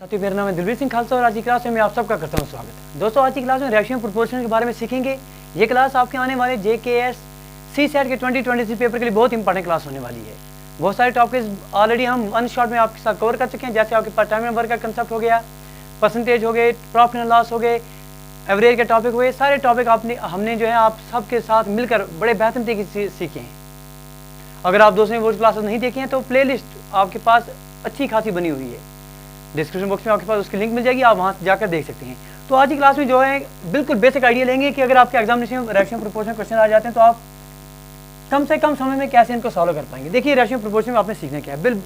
साथियों, मेरा नाम है दिलवीर सिंह खालसा और आज की क्लास में मैं आप सबका करता हूं स्वागत। दोस्तों, आज की क्लास में रेशियो प्रोपोर्शन के बारे में सीखेंगे। ये क्लास आपके आने वाले JKS CSAT के 2023 पेपर के लिए बहुत इंपॉर्टेंट क्लास होने वाली है। बहुत सारे टॉपिक्स ऑलरेडी हम वन शॉट में आपके साथ कवर कर चुके हैं, जैसे आपके पास टाइम नंबर का कंसेप्ट हो गया, परसेंटेज हो गए, प्रॉफिट एंड लॉस हो गए, एवरेज के टॉपिक हुए। सारे टॉपिक हमने जो है आप सबके साथ मिलकर बड़े बेहतरीन तरीके से सीखे हैं। अगर आप दोस्तों ने वो क्लासेस नहीं देखे हैं तो प्लेलिस्ट आपके पास अच्छी खासी बनी हुई है, डिस्क्रिप्शन बॉक्स में आपके पास उसकी लिंक मिल जाएगी, आप वहाँ जाकर देख सकते हैं। तो आज की क्लास में जो है बिल्कुल बेसिक आइडिया लेंगे कि अगर आपके एग्जामिनेशन में रेशियो प्रोपोर्शन क्वेश्चन आ जाते हैं तो आप कम से कम समय में कैसे इनको सॉल्व कर पाएंगे। देखिए, रेशियो प्रोपोर्शन में आपने सीखना क्या है, बिल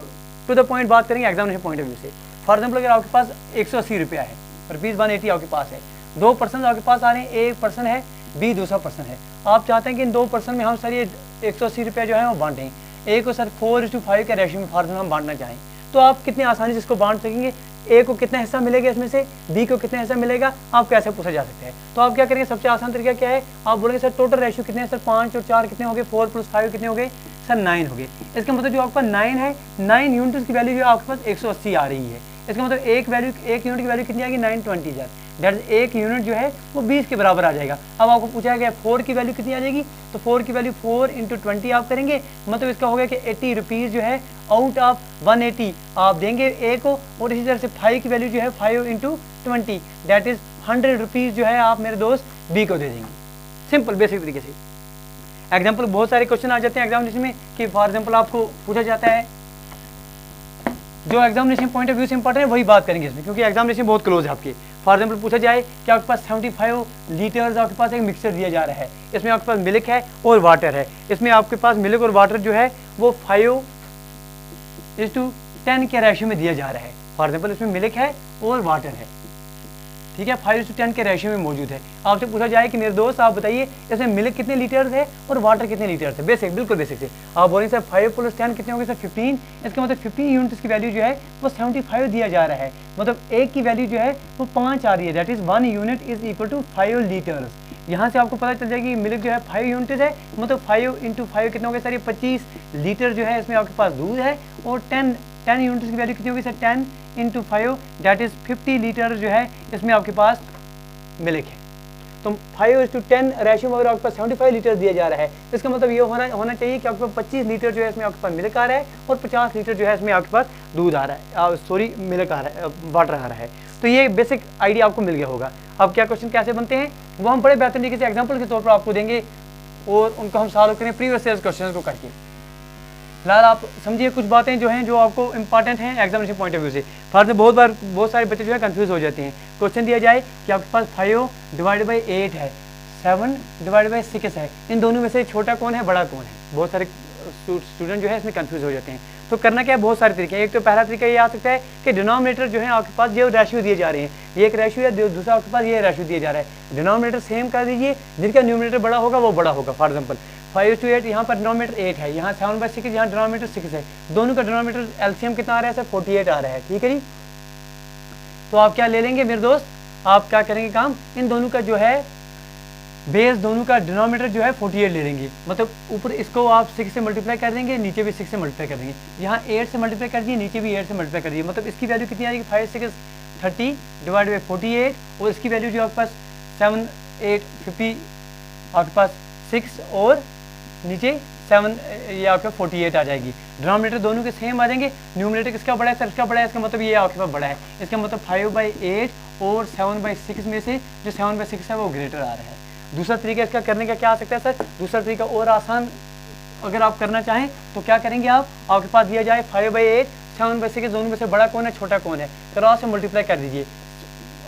टू द पॉइंट बात करेंगे एग्जामिनेशन पॉइंट ऑफ व्यू से। फॉर एग्जाम्पल, अगर आपके पास 180 रुपया है, रुपीज़ 180 आपके पास है, 2 पर्सन आपके पास आ रहे हैं, एक पर्सन है, बी दूसरा पर्सन है। आप चाहते हैं कि इन 2 पर्सन में हम सर ये 180 रुपया जो है वो बांटें। ए को सर 4:5 के रेशियो में फॉर एग्जाम्पल हम बांटना चाहें तो आप कितनी आसानी से इसको बांट सकेंगे। ए को कितना हिस्सा मिलेगा इसमें से, बी को कितना हिस्सा मिलेगा, आप कैसे पूछा जा सकता है। तो आप क्या करेंगे, सबसे आसान तरीका क्या है, आप बोलेंगे सर टोटल रेशियो कितने हैं, सर 5 और 4 कितने हो गए, 4 + 5 कितने हो गए, सर 9 हो गए। इसका मतलब जो आपके पास 9 है, 9 यूनिट्स की वैल्यू जो आपके पास 180 आ रही है। इसका मतलब एक यूनिट की वैल्यू कितनी आएगी, 920,000। दैट इज एक यूनिट जो है वो 20 के बराबर आ जाएगा। अब आपको पूछा गया 4 की वैल्यू कितनी आ जाएगी, तो 4 की वैल्यू 4 × 20 आप करेंगे, मतलब इसका हो गया कि 80 रुपीज़ जो है आउट ऑफ 180 आप देंगे ए को, और इसी तरह से 5 की वैल्यू जो है 5 × 20 दैट इज 100 रुपीज़ जो है आप मेरे दोस्त बी को दे देंगे। सिंपल बेसिक तरीके से। एग्जाम्पल बहुत सारे क्वेश्चन आ जाते हैं एग्जामिनेशन में कि फॉर एग्जाम्पल आपको पूछा जाता है, जो एग्जामिनेशन पॉइंट ऑफ व्यू से इंपॉर्टेंट है वही बात करेंगे इसमें, क्योंकि एग्जामिनेशन बहुत क्लोज है आपके। फॉर एग्जाम्पल पूछा जाए कि आपके पास 75 लीटर्स आपके पास एक मिक्सचर दिया जा रहा है, इसमें आपके पास मिल्क है और वाटर है। इसमें आपके पास मिल्क और वाटर जो है वो 5:10 के रेशियो में दिया जा रहा है। फॉर एग्जाम्पल इसमें मिल्क है और वाटर है, ठीक है, 5:10 के रेशियो में मौजूद है। आपसे पूछा जाए कि मेरे दोस्त आप बताइए इसमें मिल्क कितने लीटर्स है और वाटर कितने लीटर्स है, बेसिक बिल्कुल बेसिक से आप बोलेंगे सर 5 + 10 कितने होंगे, सर 15। इसका मतलब 15 यूनिट्स की वैल्यू जो है वो 75 दिया जा रहा है, मतलब एक की वैल्यू जो है वो 5 आ रही है। That is 1 unit is equal to 5 litres. यहाँ से आपको पता चल जाएगी मिल्क जो है 5 यूनिट्स है, मतलब 5 × 5 कितने होंगे सर, ये 25 लीटर जो है इसमें आपके पास दूध है, और 10 यूनिट्स की वैल्यू कितनी होगी सर, 10 × 5 दैट इज 50 लीटर जो है इसमें आपके पास मिल्क है। तो 5:10 रेशियो में अगर आपके पास 75 लीटर दिया जा रहा है, इसका मतलब ये होना चाहिए कि आपके पास 25 लीटर जो है इसमें आपके पास मिल्क आ रहा है और 50 लीटर जो है इसमें आपके पास दूध आ रहा है, सॉरी मिल्क आ रहा है, वाटर आ रहा है। तो ये बेसिक आइडिया आपको मिल गया होगा। अब क्या क्वेश्चन कैसे बनते हैं वो हम बड़े बेहतरीन तरीके से एग्जाम्पल के तौर पर आपको देंगे और उनको हम सॉल्व करें प्रीवियस ईयर क्वेश्चन को करके। फिलहाल आप समझिए कुछ बातें जो हैं जो आपको इंपॉर्टेंट हैं एग्जामिनेशन पॉइंट ऑफ व्यू से। फॉर बहुत सारे बच्चे जो है कंफ्यूज हो जाते हैं। क्वेश्चन दिया जाए कि आपके पास 5/8 है, 7/6 है, इन दोनों में से छोटा कौन है बड़ा कौन है। बहुत सारे स्टूडेंट जो है इसमें कंफ्यूज हो जाते हैं। तो करना क्या है, बहुत सारे तरीके हैं। एक तो पहला तरीका ये आ सकता है कि डिनोमिनेटर जो है आपके पास जो रेशियो दिए जा रहे हैं, ये एक रेशियो है, दूसरा आपके पास ये रेशियो दिया जा रहा है। डिनोमिनेटर सेम कर दीजिए, जिनका न्यूमिनेटर बड़ा होगा वो बड़ा होगा। फॉर एग्जाम्पल 5:8 यहाँ पर डिनोमिनेटर 8 है, यहाँ 7/6 यहाँ डिनोमिनेटर 6 है, दोनों का डिनोमिनेटर एलसीएम कितना आ रहा है सर, 48 आ रहा है, ठीक है जी। तो आप क्या ले लेंगे मेरे दोस्त, आप क्या करेंगे काम, इन दोनों का जो है बेस, दोनों का डिनोमिनेटर जो है 48 ले लेंगे, मतलब ऊपर इसको आप 6 से मल्टीप्लाई कर देंगे, नीचे भी 6 से मल्टीप्लाई कर देंगे, यहाँ 8 से मल्टीप्लाई कर दिए, नीचे भी 8 से मल्टीप्लाई कर दिए, मतलब इसकी वैल्यू कितनी आएगी 5 6 30/48, और इसकी वैल्यू जो आपके पास 7 8 50 आपके पास 6 और नीचे 7 ये आपके 48 आ जाएगी। डिनोमिनेटर दोनों के सेम आ जाएंगे, न्यूमिनेटर किसका बड़ा है सर, इसका बड़ा है, इसका मतलब ये आपके पास बड़ा है। इसका मतलब 5/8 और 7/6 में से जो 7/6 है वो ग्रेटर आ रहा है। दूसरा तरीका इसका करने का क्या आ सकता है सर, दूसरा तरीका और आसान अगर आप करना चाहें तो क्या करेंगे आप, आपके पास दिया जाए 5/8 7/6 दोनों में से बड़ा कौन है छोटा कौन है, क्रॉस से मल्टीप्लाई कर दीजिए।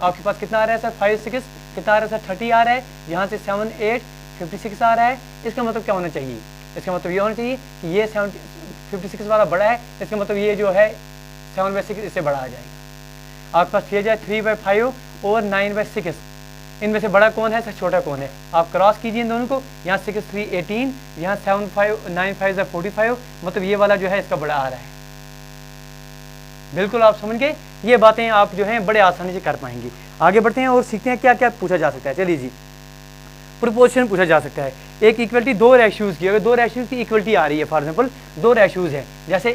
आपके पास कितना आ रहा है सर, 5 6 कितना आ रहा है सर, 30 आ रहा है, यहाँ से 7 8 56 आ रहा है। इसका मतलब क्या होना चाहिए, इसका मतलब ये होना चाहिए कि ये 56 वाला बड़ा है, इसका मतलब ये जो है 7/6 इससे बड़ा आ जाएगा। आपके पास दिया जाए 3/5 और 9/6, इनमें से बड़ा कौन है सर, छोटा कौन है। आप क्रॉस कीजिए इन दोनों को, यहाँ 6 3 18, यहाँ 7 5 9 5 45, मतलब ये वाला जो है इसका बड़ा आ रहा है। बिल्कुल आप समझ गए, ये बातें आप जो हैं बड़े आसानी से कर पाएंगे। आगे बढ़ते हैं और सीखते हैं क्या क्या पूछा जा सकता है। चलिए जी, प्रोपोर्शन पूछा जा सकता है। एक इक्वलिटी 2 रेशियोज की, अगर 2 रेशियोज की इक्वलिटी आ रही है, फॉर एग्जाम्पल 2 रेशियोज है, जैसे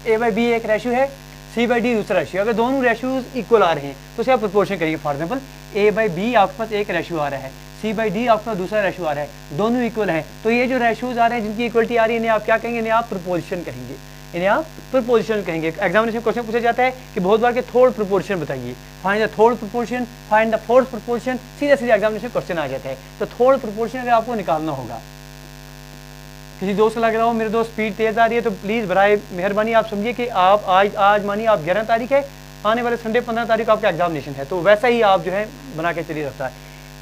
A/B एक रेशियो है, सी बाई डी दूसरा रेशियो, अगर दोनों रेशियोज इक्वल आ रहे हैं तो उसका प्रोपोर्शन करेंगे। For example A by B आपके पास एक रेशियो आ रहा है, सी बाई डी आपके पास दूसरा रेशियो आ रहा है, दोनों इक्वल हैं, तो ये जो रेशियोज आ रहे हैं जिनकी इक्वलिटी आ रही है इन्हें आप क्या कहेंगे, इन्हें आप प्रोपोर्शन कहेंगे, इन्हें आप प्रोपोर्शन कहेंगे। एग्जामिनेशन क्वेश्चन पूछा जाता है कि बहुत बार के थर्ड प्रोपोर्शन बताइए, find the third proportion, find the fourth proportion, सीधा सीधा एग्जामिनेशन क्वेश्चन आ जाता है। तो थर्ड प्रोपोर्शन अगर आपको निकालना होगा, किसी दोस्त को लग रहा हो मेरे दोस्त स्पीड तेज आ रही है, तो प्लीज़ बराए मेहरबानी आप समझिए कि आप आज मानिए आप 11 तारीख है, आने वाले संडे 15 तारीख को आपका एग्जामिनेशन है, तो वैसा ही आप जो है बना के चलिए रखता है।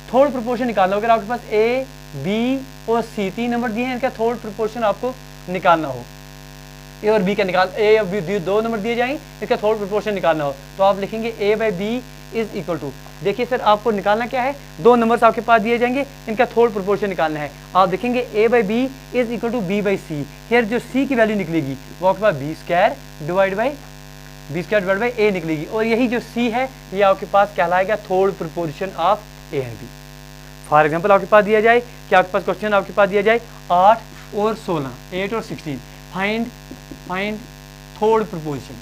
थर्ड प्रोपोर्शन निकालना होगा, अगर आपके पास ए बी और सी 3 नंबर दिए हैं, इनका थर्ड प्रोपोर्शन आपको निकालना हो, ए और बी का ए और बी 2 नंबर दिए जाएंगे, इसका थर्ड प्रोपोर्शन निकालना हो तो आप लिखेंगे ए by B is equal to, देखिए सर आपको निकालना क्या है, 2 नंबर्स आपके पास दिए जाएंगे, इनका थर्ड प्रोपोर्शन निकालना है। आप देखेंगे A by B is equal to B by C, फिर जो सी की वैल्यू निकलेगी वो आपके पास B square divide by A निकलेगी, और यही जो सी है ये आपके पास कहलाएगा third proportion of A and B. For example आपके पास दिया जाए कि आपके पास क्वेश्चन आपके पास दिया जाए 8 और 16, 8 और 16, find third proportion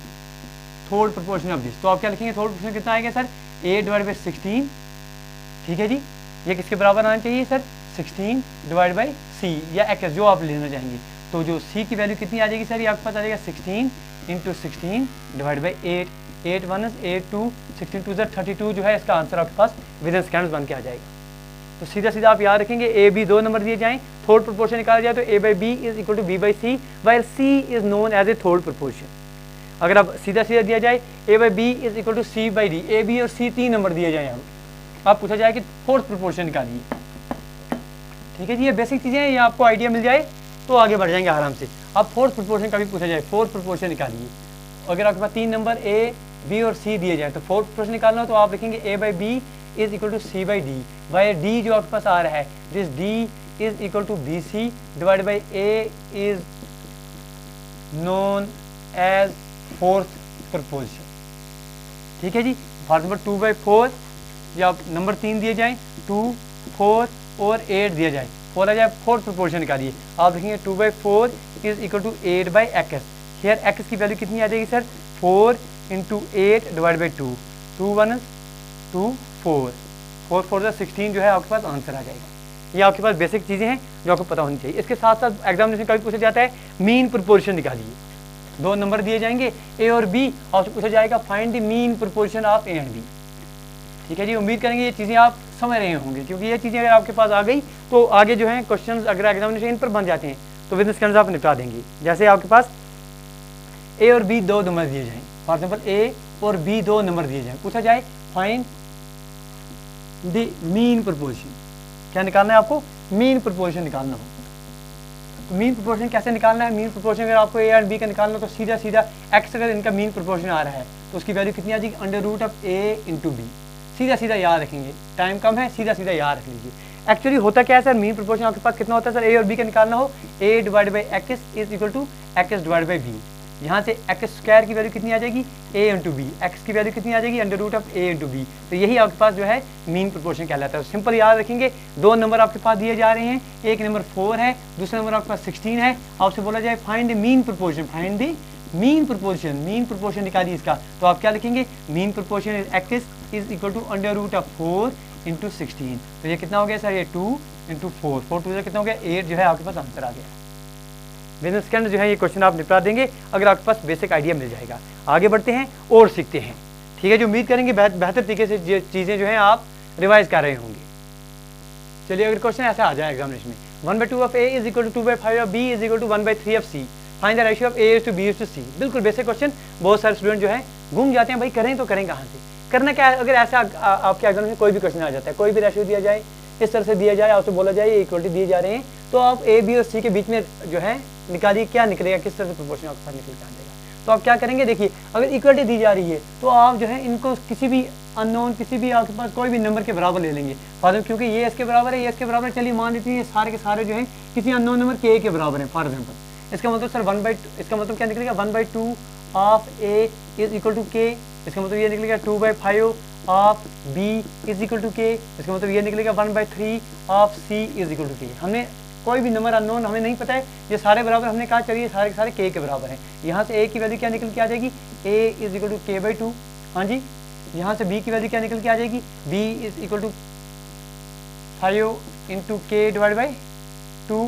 of this, तो आप क्या लिखेंगे, थर्ड प्रोपोर्शन कितना आएगा सर, 8 डिवाइड बाई 16, ठीक है जी, ये किसके बराबर आना चाहिए सर, 16 डिवाइड बाई सी या एक्स जो आप लेना चाहेंगे, तो जो सी की वैल्यू कितनी आ जाएगी सर, ये आपके पास आ जाएगा 16 इंटू 16 डिवाइड बाई 8, 8 1 8 2 16 2 32 जो है इसका आंसर आपके पास विद इन सेकेंड्स बन के आ जाएगा। तो सीधा सीधा आप याद रखेंगे ए बी 2 नंबर दिए जाएं, थर्ड प्रोपोर्शन निकाला जाए तो a by B is equal to B by c, while c is known as a third proportion. अगर आप सीधा सीधा दिया जाए a by B is equal to c by d, a b और सी 3 नंबर दिए जाए, आप पूछा जाए कि फोर्थ प्रोपोर्शन निकालिए, ठीक है जी, ये बेसिक चीज़ें हैं, ये आपको आइडिया मिल जाए तो आगे बढ़ जाएंगे आराम से। अब फोर्थ प्रोपोर्शन का भी पूछा जाए, फोर्थ प्रोपोर्शन निकालिए, अगर आपके पास 3 नंबर ए बी और सी दिए जाए तो फोर्थ प्रोपोर्शन निकालना हो तो आप लिखेंगे ए by B is equal to c by d, by d जो आपके पास आ रहा है this d is equal to b c divide by a is known as fourth proportion, ठीक है जी। फॉर नंबर 2 बाई 4 या नंबर 3 दिए जाए 2 4 और 8 दिया जाए, 4 आ जाए, फोर्थ प्रोपोर्शन निकालिए, आप लिखेंगे 2 by 4 is equal to 8 by X, here X की वैल्यू कितनी आ जाएगी सर, 4 इंटू 8 डिवाइड बाई 2, 2 1 2 4 4 4 16 जो है आपके पास आंसर आ जाएगा। ये आपके पास बेसिक चीज़ें हैं जो आपको पता होनी चाहिए। इसके साथ साथ एग्जामिनेशन का भी पूछा जाता है मीन प्रोपोर्शन निकालिए, 2 नंबर दिए जाएंगे ए और बी, आपसे पूछा जाएगा find the mean proportion of A and B, ठीक है जी। उम्मीद करेंगे ये चीज़ें आप समझ रहे होंगे, क्योंकि ये चीज़ें अगर आपके पास आ गई तो आगे जो है क्वेश्चंस अगर एग्जामिनेशन इन पर बन जाते हैं तो विद सेकंड्स आप निपटा देंगे। जैसे आपके पास ए और बी 2 नंबर दिए जाएँ, फॉर एग्जाम्पल ए और बी 2 नंबर दिए जाएँ, पूछा जाए फाइंड द मीन प्रोपोर्शन, क्या निकालना है आपको, मीन प्रोपोर्शन निकालना हो तो मीन प्रोपोर्शन कैसे निकालना है, मीन प्रोपोर्शन अगर आपको ए एंड बी का निकालना हो तो सीधा सीधा एक्स अगर इनका मीन प्रोपोर्शन आ रहा है तो उसकी वैल्यू कितनी आ जाएगी, under root of A into B, सीधा सीधा याद रखेंगे, टाइम कम है, सीधा सीधा याद रख लीजिए। एक्चुअली होता क्या है सर, मीन प्रोपोर्शन आपके पास कितना होता है सर, ए और बी का निकालना हो, a divide by x is equal to x divide by b, यहाँ से एक्स स्क्वायर की वैल्यू कितनी आ जाएगी, ए इंटू बी, एक्स की वैल्यू कितनी आ जाएगी, under root of A into b, तो यही आपके पास जो है मीन प्रोपोर्शन कहलाता है। तो सिंपल याद रखेंगे, 2 नंबर आपके पास दिए जा रहे हैं, एक नंबर 4 है, दूसरा नंबर आपके पास 16 है, आपसे बोला जाए find the mean proportion, find the mean proportion, mean proportion निकालिए इसका, तो आप क्या लिखेंगे, mean proportion is X is equal to under root of 4 into 16, तो ये कितना हो गया सर, ये 2 इंटू 4 4 2 से कितना हो गया 8 जो है आपके पास आंसर आ गया। बिजनेस के अंदर जो है ये क्वेश्चन आप निपटा देंगे अगर आपके पास बेसिक आइडिया मिल जाएगा। आगे बढ़ते हैं और सीखते हैं, ठीक है, जो उम्मीद करेंगे बेहतर तरीके से चीज़ें जो हैं आप रिवाइज कर रहे होंगे। चलिए अगर क्वेश्चन ऐसा आ जाए एग्जामिनेशन में, 1/2 of A is equal to 2/5 of B is equal to 1/3 of c, find the ratio of a to b to c. बिल्कुल बेसिक क्वेश्चन, बहुत सारे स्टूडेंट जो है घूम जाते हैं, भाई करें तो करें कहाँ से, करना क्या है। अगर ऐसा आपके एग्जाम में कोई भी क्वेश्चन आ जाता है, कोई भी रेशियो दिया जाए, इस तरह से दिया जाए, आपसे बोला जाए ये इक्वलिटी दिए जा रहे हैं, तो आप ए बी और सी के बीच में जो है निकालिए क्या निकलेगा, किस तरह से प्रोपोर्शन आपके पास निकल के आ जाएगा। तो आप क्या करेंगे, देखिए अगर इक्वलिटी दी जा रही है तो आप जो है इनको किसी भी अननोन, किसी भी आपके पास कोई भी नंबर के बराबर ले लेंगे, क्योंकि ये इसके बराबर है, ये इसके बराबर है, चलिए मान लेते हैं सारे के सारे जो है किसी अननोन नंबर के के बराबर है। फॉर एग्जाम्पल इसका मतलब सर 1/2, इसका मतलब क्या निकलेगा, 1/2 of A is equal to K, इसका मतलब ये निकलेगा 2/5 of B is equal to K, इसका मतलब ये निकलेगा 1/3 of C is equal to K. हमने कोई भी नंबर अननोन हमें नहीं पता है, ये सारे बराबर हमने कहा चलिए सारे के सारे k के बराबर हैं। यहाँ से a की वैल्यू क्या निकल के आ जाएगी, a is equal to k/2। हाँ जी, यहाँ से b की वैल्यू क्या निकल के आ जाएगी, b is equal to 5 into k divide by 2।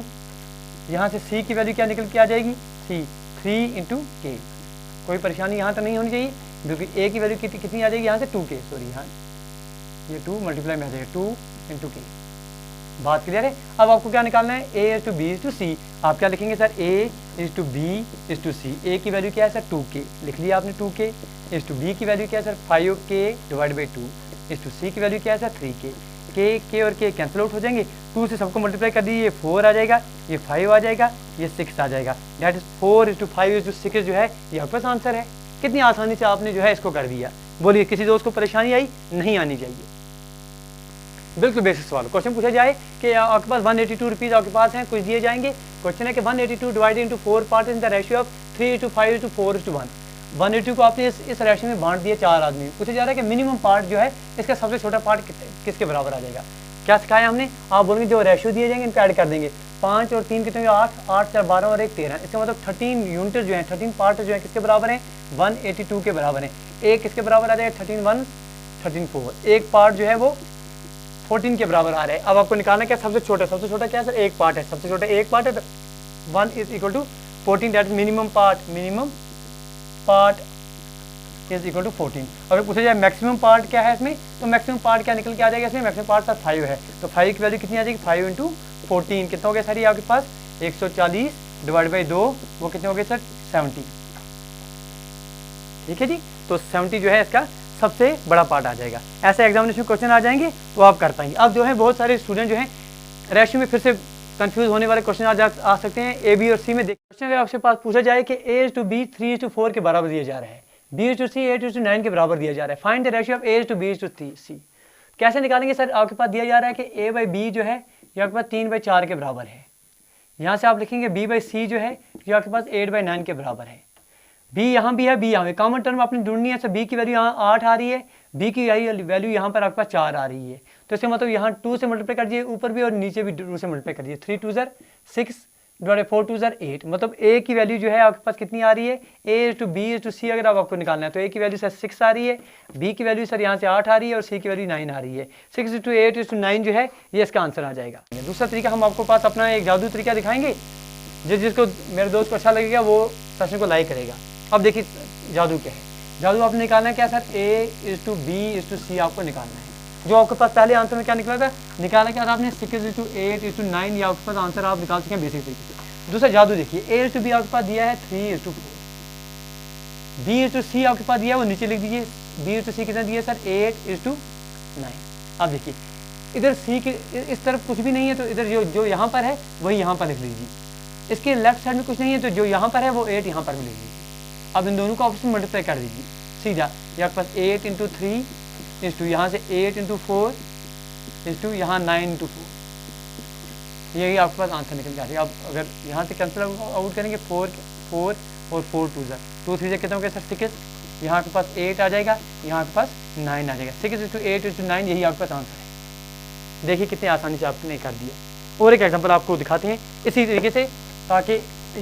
यहाँ से c की वैल्यू क्या निकल के आ जाएगी, c 3 इंटू k। कोई परेशानी यहाँ तक नहीं होनी चाहिए, क्योंकि a की वैल्यू कितनी आ जाएगी, यहाँ से 2k, सॉरी यहाँ ये 2 मल्टीप्लाई में आ जाएगा 2 इंटू k। बात क्लियर है। अब आपको क्या निकालना है, a is to b is to c। आप क्या लिखेंगे sir, a is to b is to c। a की वैल्यू क्या है सर 2k, लिख लिया आपने 2k। इज टू b की वैल्यू क्या है sir 5k divide by 2। Is to c की वैल्यू क्या है सर 3k। k और k कैंसिल आउट हो जाएंगे, 2 से सबको मल्टीप्लाई कर दीजिए, ये 4 आ जाएगा, ये 5 आ जाएगा, ये 6 आ जाएगा। That is 4 is to 5 is to 6 जो है ये आपके पास आंसर है। कितनी आसानी से आपने जो है इसको कर दिया। बोलिए किसी दोस्त को परेशानी आई, नहीं आनी चाहिए। बिल्कुल बेसिक सवाल। क्वेश्चन पूछा जाए कि आपके पास 182 रुपीज़ आपके पास हैं, कुछ दिए जाएंगे। क्वेश्चन है कि 182 divided into 4 part in the ratio of 3:5:4:1। 182 को आपने इस रेशियो में बांट दिया 4 आदमी। पूछा जा रहा है कि मिनिमम पार्ट जो है इसका सबसे छोटा पार्ट किसके बराबर आ जाएगा। क्या सिखाया हमने, आप बोलेंगे जो रेशियो दिए जाएंगे इनको ऐड कर देंगे। 5 और 3 कितने, 8, 8 4 12 और 1 13। इसका मतलब 13 यूनिट जो है, 13 पार्ट जो है किसके बराबर हैं, 182 के बराबर है। एक किसके बराबर आ जाएगा, 13 1 13 4। एक पार्ट जो है वो 14 के बराबर आ रहा है। अब आपको निकालना क्या, सबसे छोटा क्या है सर, एक पार्ट है, सबसे छोटा एक पार्ट है। 1 is equal to 14, that is minimum part is equal to 14। अगर पूछा जाए मैक्सिमम पार्ट क्या है इसमें, तो मैक्सिमम पार्ट क्या निकल के आ जाएगा इसमें, मैक्सिमम पार्ट सर 5 है। तो 5 की वैल्यू कितनी आ जाएगी, 5 इंटू 14 कितना हो गया सर, ये आपके पास 140 डिवाइड बाई 2, वो कितने हो गए सर 70। ठीक है जी, तो 70 जो है इसका सबसे बड़ा पार्ट आ जाएगा। ऐसे एग्जामिनेशन में क्वेश्चन आ जाएंगे तो आप कर पाएंगे। अब जो है बहुत सारे स्टूडेंट जो हैं रेशियो में फिर से कंफ्यूज होने वाले क्वेश्चन आ सकते हैं। ए बी और सी में देख क्वेश्चन अगर आपके पास पूछा जाए कि a is to b 3 is to 4 के बराबर दिया जा रहा है, b is to c 8 is to 9 के बराबर दिया जा रहा है, find the ratio of a is to b is to c। कैसे निकालेंगे सर, आपके पास दिया जा रहा है कि a बाई b जो है ये आपके पास 3/4 के बराबर है। यहाँ से आप लिखेंगे b बाई c जो है ये आपके पास 8/9 के बराबर है। b यहाँ भी है, b यहाँ है, कॉमन टर्म आपने ढूंढनी है। सर b की वैल्यू यहाँ 8 आ रही है, b की वैल्यू यहाँ पर आपके पास 4 आ रही है। तो इसका मतलब यहाँ 2 से मल्टीप्लाई कर दीजिए, ऊपर भी और नीचे भी 2 से मल्टीप्लाई कर दीजिए। 3 2 6 डिवाइड 4 2 8। मतलब a की वैल्यू जो है आपके पास कितनी आ रही है, a is to b is to c अगर आपको निकालना है तो a की वैल्यू सर 6 आ रही है, b की वैल्यू सर यहाँ से 8 आ रही है और c की वैल्यू 9 आ रही है। 6 इज टू 8 इज टू 9 जो है ये इसका आंसर आ जाएगा। दूसरा तरीका हम आपको पास अपना एक जादू तरीका दिखाएंगे, जिसको मेरे दोस्त को अच्छा लगेगा वो सेशन को लाइक करेगा। अब देखिए जादू क्या है, जादू आपने निकालना है क्या sir, a is to b is to c आपको निकालना है। जो आपके पास पहले आंसर में क्या निकला था, निकाला क्या था आपने 6 इज टू 8 इज टू 9, ये आपके पास आंसर आप निकाल सकें बेसिक तरीके से। दूसरा जादू देखिए, a इज टू b आपके पास दिया है 3 is to 4, b is to c आपके पास दिया है वो नीचे लिख दीजिए, b इज टू c कितना दिया सर 8 इज टू 9। अब देखिए इधर c के इस तरफ कुछ भी नहीं है तो इधर जो यहाँ पर है वही यहाँ पर लिख लीजिए। इसके लेफ्ट साइड में कुछ नहीं है तो जो यहाँ पर है वो 8 यहाँ पर भी लिख लीजिए। अब इन दोनों को आपस में मल्टीप्लाई कर दीजिए सीधा, ये आपके पास 8 इंटू 3 इज टू यहाँ से 8 इंटू 4 इज टू यहाँ 9 इंटू 4, यही आपके पास आंसर निकल जाएगा। अब अगर यहाँ से कैंसिल आउट करेंगे 4 और 4 2 3 से कितना हो गया सर 6, यहाँ के पास 8 आ जाएगा, यहाँ के पास 9 आ जाएगा। 6 इज टू 8 इज टू 9 यही आपके पास आंसर है। देखिए कितनी आसानी से आपने कर दिया। और एक एग्जाम्पल आपको दिखाते हैं इसी तरीके से, ताकि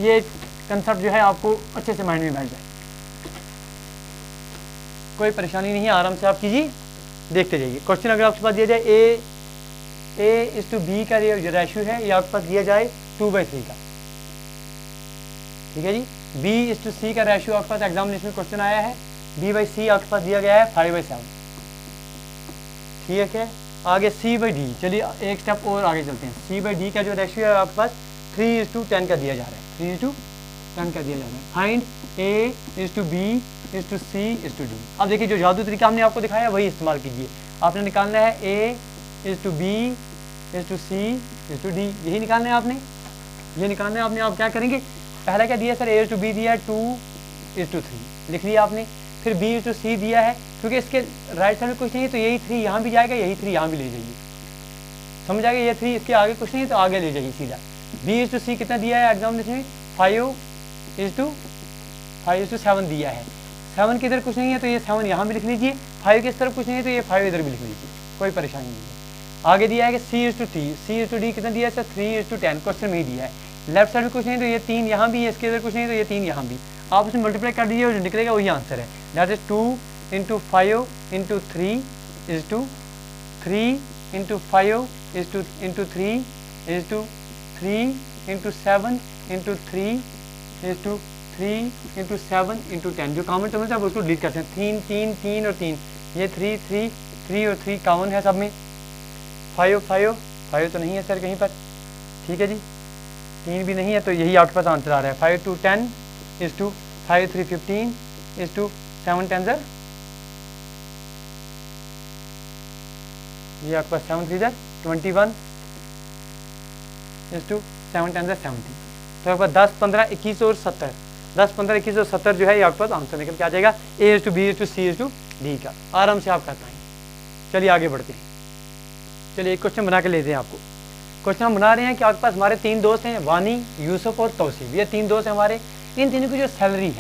ये कंसेप्ट जो है आपको अच्छे से माइंड में बैठ जाए। कोई परेशानी नहीं है, आराम से आप कीजिए, देखते जाइए। क्वेश्चन अगर आपके पास दिया जाए a इज टू b का रेशियो है, ये आपके पास दिया जाए 2/3 का, ठीक है जी। b इज टू c का रेशियो आपके पास एग्जामिनेशन में क्वेश्चन आया है, b/c आपके पास दिया गया है 5/7, ठीक है। आगे c/d, चलिए एक स्टेप और आगे चलते हैं। c/d का जो रेशियो है आपके पास 3 इज टू 10 का दिया जा रहा है, 3 इज टू 10 का दिया जा रहा है। Find a is to b is to c is to d। अब देखिए जो जादू तरीका हमने आपको दिखाया वही इस्तेमाल कीजिए। आपने निकालना है a is to b is to c is to d, यही निकालना है आपने, ये निकालना है आपने। आप क्या करेंगे, पहला क्या दिया sir a is to b दिया है 2 इज टू 3 लिख लिया आपने, फिर b इज टू c दिया है, क्योंकि इसके राइट साइड में कुछ नहीं है तो यही 3 यहाँ भी जाएगा, यही 3 यहाँ भी ले जाइए, समझ आएगा। ये 3 इसके आगे कुछ नहीं है तो आगे ले जाइए सीधा। b इज टू c कितना दिया है एग्जामिनेशन में 5 इज टू 7 दिया है, 7 के इधर कुछ नहीं है तो ये 7 यहाँ भी लिख लीजिए, 5 के इस तरफ कुछ नहीं है तो ये 5 इधर भी लिख लीजिए, कोई परेशानी नहीं है। आगे दिया है कि C/D कितना दिया है सर 3:10 क्वेश्चन में ही दिया है। लेफ्ट साइड में कुछ नहीं तो ये 3 यहाँ भी है, इसके अंदर कुछ नहीं तो ये 3 यहाँ भी, आप उसमें मल्टीप्लाई कर दीजिए और जो निकलेगा वही आंसर है। That is 2 × 5 × 3 is to 3 × 5 is to into 3 is to 3 × 7 × 3 is to 3 × 7 × 10। जो कॉमन टर्म्स है आप उसको डिलीट करते हैं, 3 और 3, ये 3 और 3 कॉमन है सब में। 5 तो नहीं है सर कहीं पर, ठीक है जी, 3 भी नहीं है, तो यही आपके पास आंसर आ रहा है। 5 × 10 is to 5 × 3 15 is to 7 10 ये आपके पास 7 3 21 is to 7 10 70। तो आपके पास 10 15 21 और 70, 10 15 21 और 70 जो है ये आपके पास आंसर निकल के आ जाएगा A/B/C/D का। आराम से आप कर पाएंगे। चलिए आगे बढ़ते हैं। चलिए एक क्वेश्चन बना के लेते हैं आपको। क्वेश्चन हम बना रहे हैं कि आपके पास हमारे 3 दोस्त हैं, वानी, यूसुफ और तौसीफ। ये 3 दोस्त हैं हमारे। इन तीनों की जो सैलरी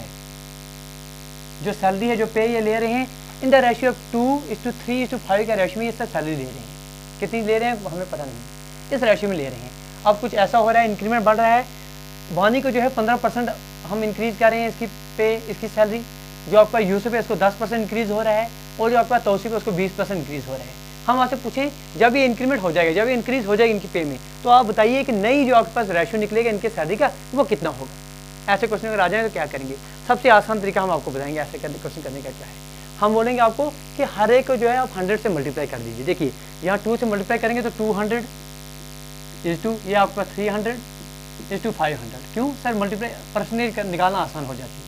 है जो पे ये ले रहे हैं इन द रेशियो ऑफ 2:3:5 का रेशियो में ये सब सैलरी ले रहे हैं। कितनी ले रहे हैं हमें पता नहीं, इस रेशियो में ले रहे हैं। अब कुछ ऐसा हो रहा है, इंक्रीमेंट बढ़ रहा है, वानी को जो है 15% हम इंक्रीज कर रहे हैं इसकी पे, इसकी सैलरी। जो आपका यूसुफ है इसको 10% इंक्रीज हो रहा है, और जो आपका तौसीफ है उसको 20% इंक्रीज हो रहा है। हम आपसे पूछें जब ये इंक्रीमेंट हो जाएगा, जब ये इंक्रीज हो जाएगी इनकी पे में, तो आप बताइए कि नई जो आपके पास रेशियो निकलेगा इनके सैलरी का वो कितना होगा। ऐसे क्वेश्चन अगर आ जाए तो क्या करेंगे? सबसे आसान तरीका हम आपको बताएंगे ऐसे क्वेश्चन करने का क्या है। हम बोलेंगे आपको कि हर एक को जो है आप 100 से मल्टीप्लाई कर दीजिए। देखिए यहाँ 2 से मल्टीप्लाई करेंगे तो 200 is to ये आपका 300 is to 500। क्यों सर? मल्टीप्लाई परसेंटेज निकालना आसान हो जाती है।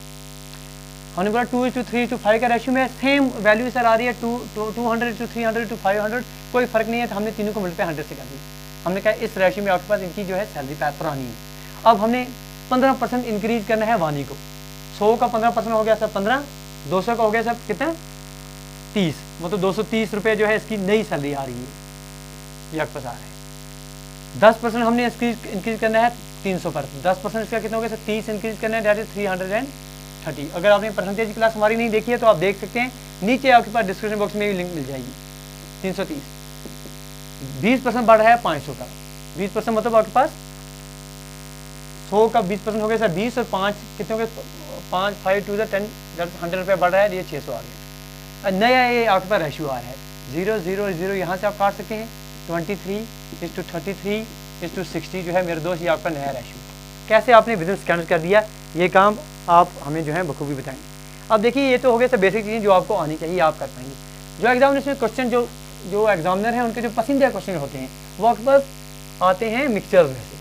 हमने बोला 2:3:5 का रेशियो में सेम वैल्यू सर आ रही है 200 to 300 to 500, कोई फर्क नहीं है, तो हमने तीनों को मल्टीप्लाई 100 से कर दिया। हमने कहा इस रेशियो में आपके पास इनकी जो है सैलरी पुरानी है। अब हमने 15% इंक्रीज करना है वानी को। 100 का 15% हो गया सर 15, 200 का हो गया सर कितना 30, मतलब 230 रुपये जो है इसकी नई सैलरी आ रही है, ये आपके पास आ रहा है। 10% हमने इंक्रीज करना है 300 पर, 10% इसका कितना हो गया सर 30 इंक्रीज करना है, दैट इज 330। अगर आपने परसेंटेज क्लास हमारी नहीं देखी है तो आप देख सकते हैं, नीचे आपके पास डिस्क्रिप्शन बॉक्स में भी लिंक मिल जाएगी। 330, 20% बढ़ रहा है 500 का, 20% मतलब आपके पास 100 का 20% हो गया सर 20, और 5 कितने हो गए 5 5 2 10 100 रुपये बढ़ रहा है, ये 600 आ गया। नया ये आपके पास रेशियो आ रहा है 0 0 0, यहाँ से आप काट सकते हैं 23:33:60 जो है मेरे दोस्त, ये आपका नया रेशियो। कैसे आपने विदिन सेकंड्स कर दिया ये काम, आप हमें जो है बखूबी बताएंगे। अब देखिए ये तो हो गया सब बेसिक चीज़ें जो आपको आनी चाहिए, आप कर पाएंगे। जो एग्जामिनेशन क्वेश्चन जो एग्जामिनर हैं उनके जो पसंदीदा क्वेश्चन होते हैं वो आपके पास आते हैं मिक्सचर्स में से,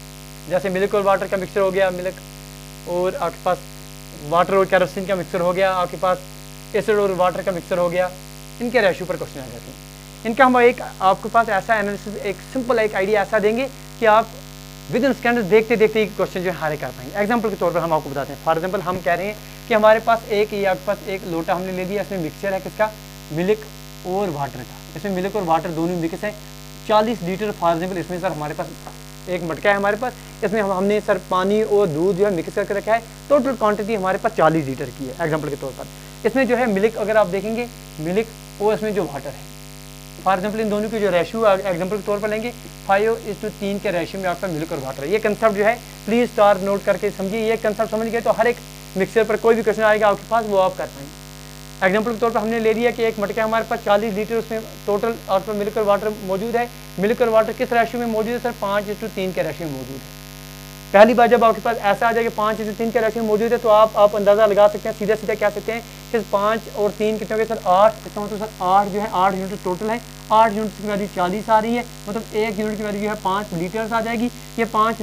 जैसे मिल्क और वाटर का मिक्सचर हो गया, मिल्क और आपके पास वाटर और कैरोसिन का मिक्सचर हो गया, आपके पास एसिड और वाटर का मिक्सचर हो गया। इनके रेशियो पर क्वेश्चन आ जाते हैं। इनका हम एक आपके पास ऐसा एनालिसिस, एक सिंपल एक आइडिया ऐसा देंगे कि आप विद इन सेकंड देखते देखते क्वेश्चन जो है हारे कर पाएंगे। एग्जांपल के तौर पर हम आपको बताते हैं। फॉर एग्जांपल हम कह रहे हैं कि हमारे पास ये आपके पास एक लोटा हमने ले लिया, इसमें मिक्सचर है किसका, मिल्क और वाटर का। इसमें मिल्क और वाटर दोनों मिक्स हैं, 40 लीटर। फॉर एग्जाम्पल इसमें सर हमारे पास एक मटका है हमारे पास, इसमें हमने सर पानी और दूध जो है मिक्स करके रखा है, टोटल क्वांटिटी हमारे पास 40 लीटर की है। एग्जांपल के तौर पर इसमें जो है मिल्क, अगर आप देखेंगे मिल्क और इसमें जो वाटर है, फॉर एग्जाम्पल इन दोनों के जो रेशियो एग्जाम्पल के तौर पर लेंगे 5:3 के रेशियो में आपका मिल्क और वाटर है। ये कंसेप्ट जो है प्लीज स्टार नोट करके समझिए। ये कंसेप्ट समझ गए तो हर एक मिक्सचर पर कोई भी क्वेश्चन आएगा आपके पास वो आप कर पाएंगे। एग्जाम्पल के तौर पर हमने ले लिया कि एक मटका हमारे पास 40 लीटर, उसमें टोटल आपके पास मिल्क और वाटर मौजूद है। मिल्क और वाटर किस रेशियो में मौजूद है सर? 5:3 के रेशियो में मौजूद है। पहली बार जब आपके पास ऐसा आ जाएगा 5:3 के रेशियो में मौजूद है तो आप अंदाजा लगा सकते हैं, सीधा सीधा कह सकते हैं कि 5 और 3 कितने हो गए सर 8। इसका मतलब सर 8 जो है 8 यूनिट टोटल है, 8 यूनिट की वैल्यू 40 आ रही है, मतलब 1 यूनिट की वैल्यू जो है 5 लीटर्स आ जाएगी। ये 5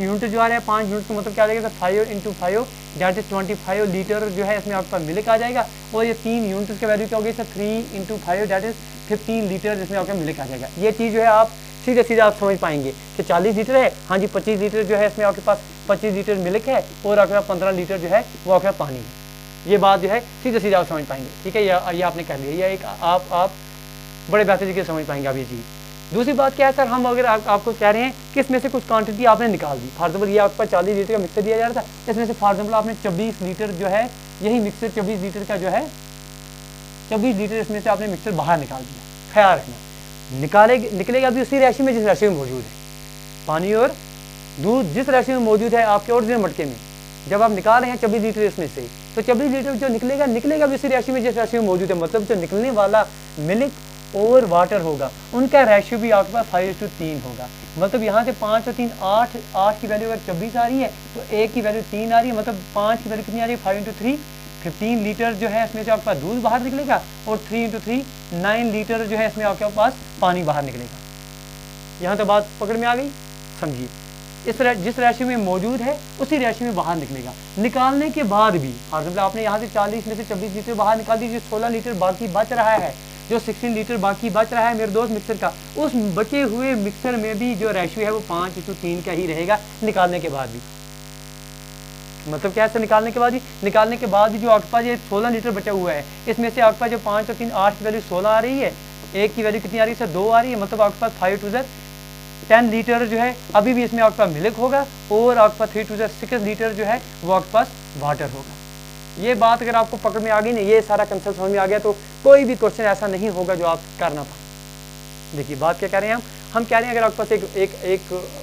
यूनिट जो आ रहा है, 5 यूनिट का मतलब क्या आ जाएगा सर 5 × 5 दैट इज 25 लीटर जो है इसमें आपका मिल्क आ जाएगा। और ये 3 यूनिट की वैल्यू क्या होगी सर 3 × 5 दैट इज 15 लीटर जिसमें आपका मिल्क आ जाएगा। ये चीज़ जो है आप सीधे सीधे आप समझ पाएंगे कि 40 लीटर है, हाँ जी 25 लीटर जो है इसमें आपके पास 25 लीटर मिल्क है और आपके पास 15 लीटर जो है वो आपके पास पानी है। ये बात जो है सीधे सीधे आप समझ पाएंगे, ठीक है। ये आपने कर लिया, ये एक आप बड़े बेहतर तरीके से समझ पाएंगे आप ये चीज़। दूसरी बात क्या है सर, हम अगर आपको कह रहे हैं कि इसमें से कुछ क्वांटिटी आपने निकाल दी। फॉर एग्जाम्पल ये आपके पास 40 लीटर का मिक्सर दिया जा रहा था, इसमें से फॉर एग्जाम्पल आपने 24 लीटर जो है यही मिक्सर 24 लीटर का जो है 24 लीटर इसमें से आपने मिक्सर बाहर निकाल दिया। ख्याल रखना निकलेगा भी उसी रेशो में जिस रेशो में मौजूद है। पानी और दूध जिस रेशो में मौजूद है आपके ओरिजिनल मटके में, जब आप निकाल रहे हैं 24 लीटर इसमें से, तो 24 लीटर जो निकलेगा भी उसी रेशो में जिस रेशो में मौजूद है। मतलब जो निकलने वाला मिल्क और वाटर होगा उनका रेशियो भी आपके पास 5:3 होगा। मतलब यहाँ से 5 और 3 8 की वैल्यू अगर 24 आ रही है तो 1 की वैल्यू 3 आ रही है। मतलब 5 की वैल्यू कितनी आ रही है, 5 × 3 15 लीटर जो है इसमें से आपके पास दूध बाहर निकलेगा, और 3 × 3 9 लीटर जो है इसमें आपके पास पानी बाहर निकलेगा। यहाँ तो बात पकड़ में आ गई, समझिए। इस जिस रेशियो में मौजूद है उसी रेशियो में बाहर निकलेगा। निकालने के बाद भी फॉर एग्जाम्पल आपने यहाँ से 40 में से 24 लीटर बाहर निकाल दी, जो 16 लीटर बाकी बच रहा है, जो 16 लीटर बाकी बच रहा है मेरे दोस्त मिक्सर का, उस बचे हुए मिक्सर में भी जो रेशियो है वो 5:3 का ही रहेगा निकालने के बाद भी। मतलब क्या है, निकालने के बाद भी जो आपके पास ये 16 लीटर बचा हुआ है, इसमें से आपके पास जो 5 और 3 8 की वैल्यू 16 आ रही है, 1 की वैल्यू कितनी आ रही है, 2 आ रही है। मतलब आपके पास 5 × 10 लीटर जो है अभी भी इसमें आपके पास मिल्क होगा, और आपके पास 3 × 6 लीटर जो है वो आपके पास वाटर होगा। ये बात अगर आपको पकड़ में आ गई ना, ये सारा कंसेप्ट समझ में आ गया, तो कोई भी क्वेश्चन ऐसा नहीं होगा जो आप करना पाए। देखिए बात क्या कह रहे हैं हम कह रहे हैं अगर आपके पास एक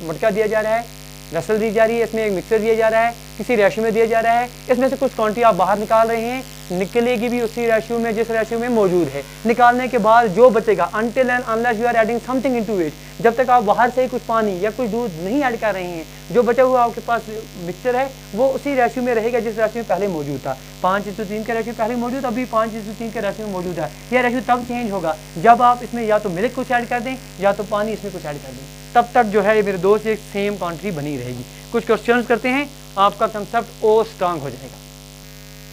मटका दिया जा रहा है, रसल दी जा रही है, इसमें एक मिक्सर दिया जा रहा है, किसी रेशियो में दिया जा रहा है, इसमें से कुछ क्वांटिटी आप बाहर निकाल रहे हैं, निकलेगी भी उसी रेशियो में जिस रेशियो में मौजूद है। निकालने के बाद जो बचेगा, until and unless you are adding something into it, जब तक आप बाहर से कुछ पानी या कुछ दूध नहीं ऐड कर रहे हैं, जो बचा हुआ आपके पास मिक्सचर है वो उसी रेशियो में रहेगा जिस रेशियो में पहले मौजूद था। 5:3 का रेशियो पहले मौजूद, अभी 5:3 का रेशियो में मौजूद है। यह रेशियो तब चेंज होगा जब आप इसमें या तो मिल्क कुछ ऐड कर दें या तो पानी इसमें कुछ ऐड कर दें, तब तक जो है मेरे दोस्त एक सेम क्वांटिटी बनी रहेगी। कुछ क्वेश्चन करते हैं, आपका कंसेप्ट और स्ट्रांग हो जाएगा।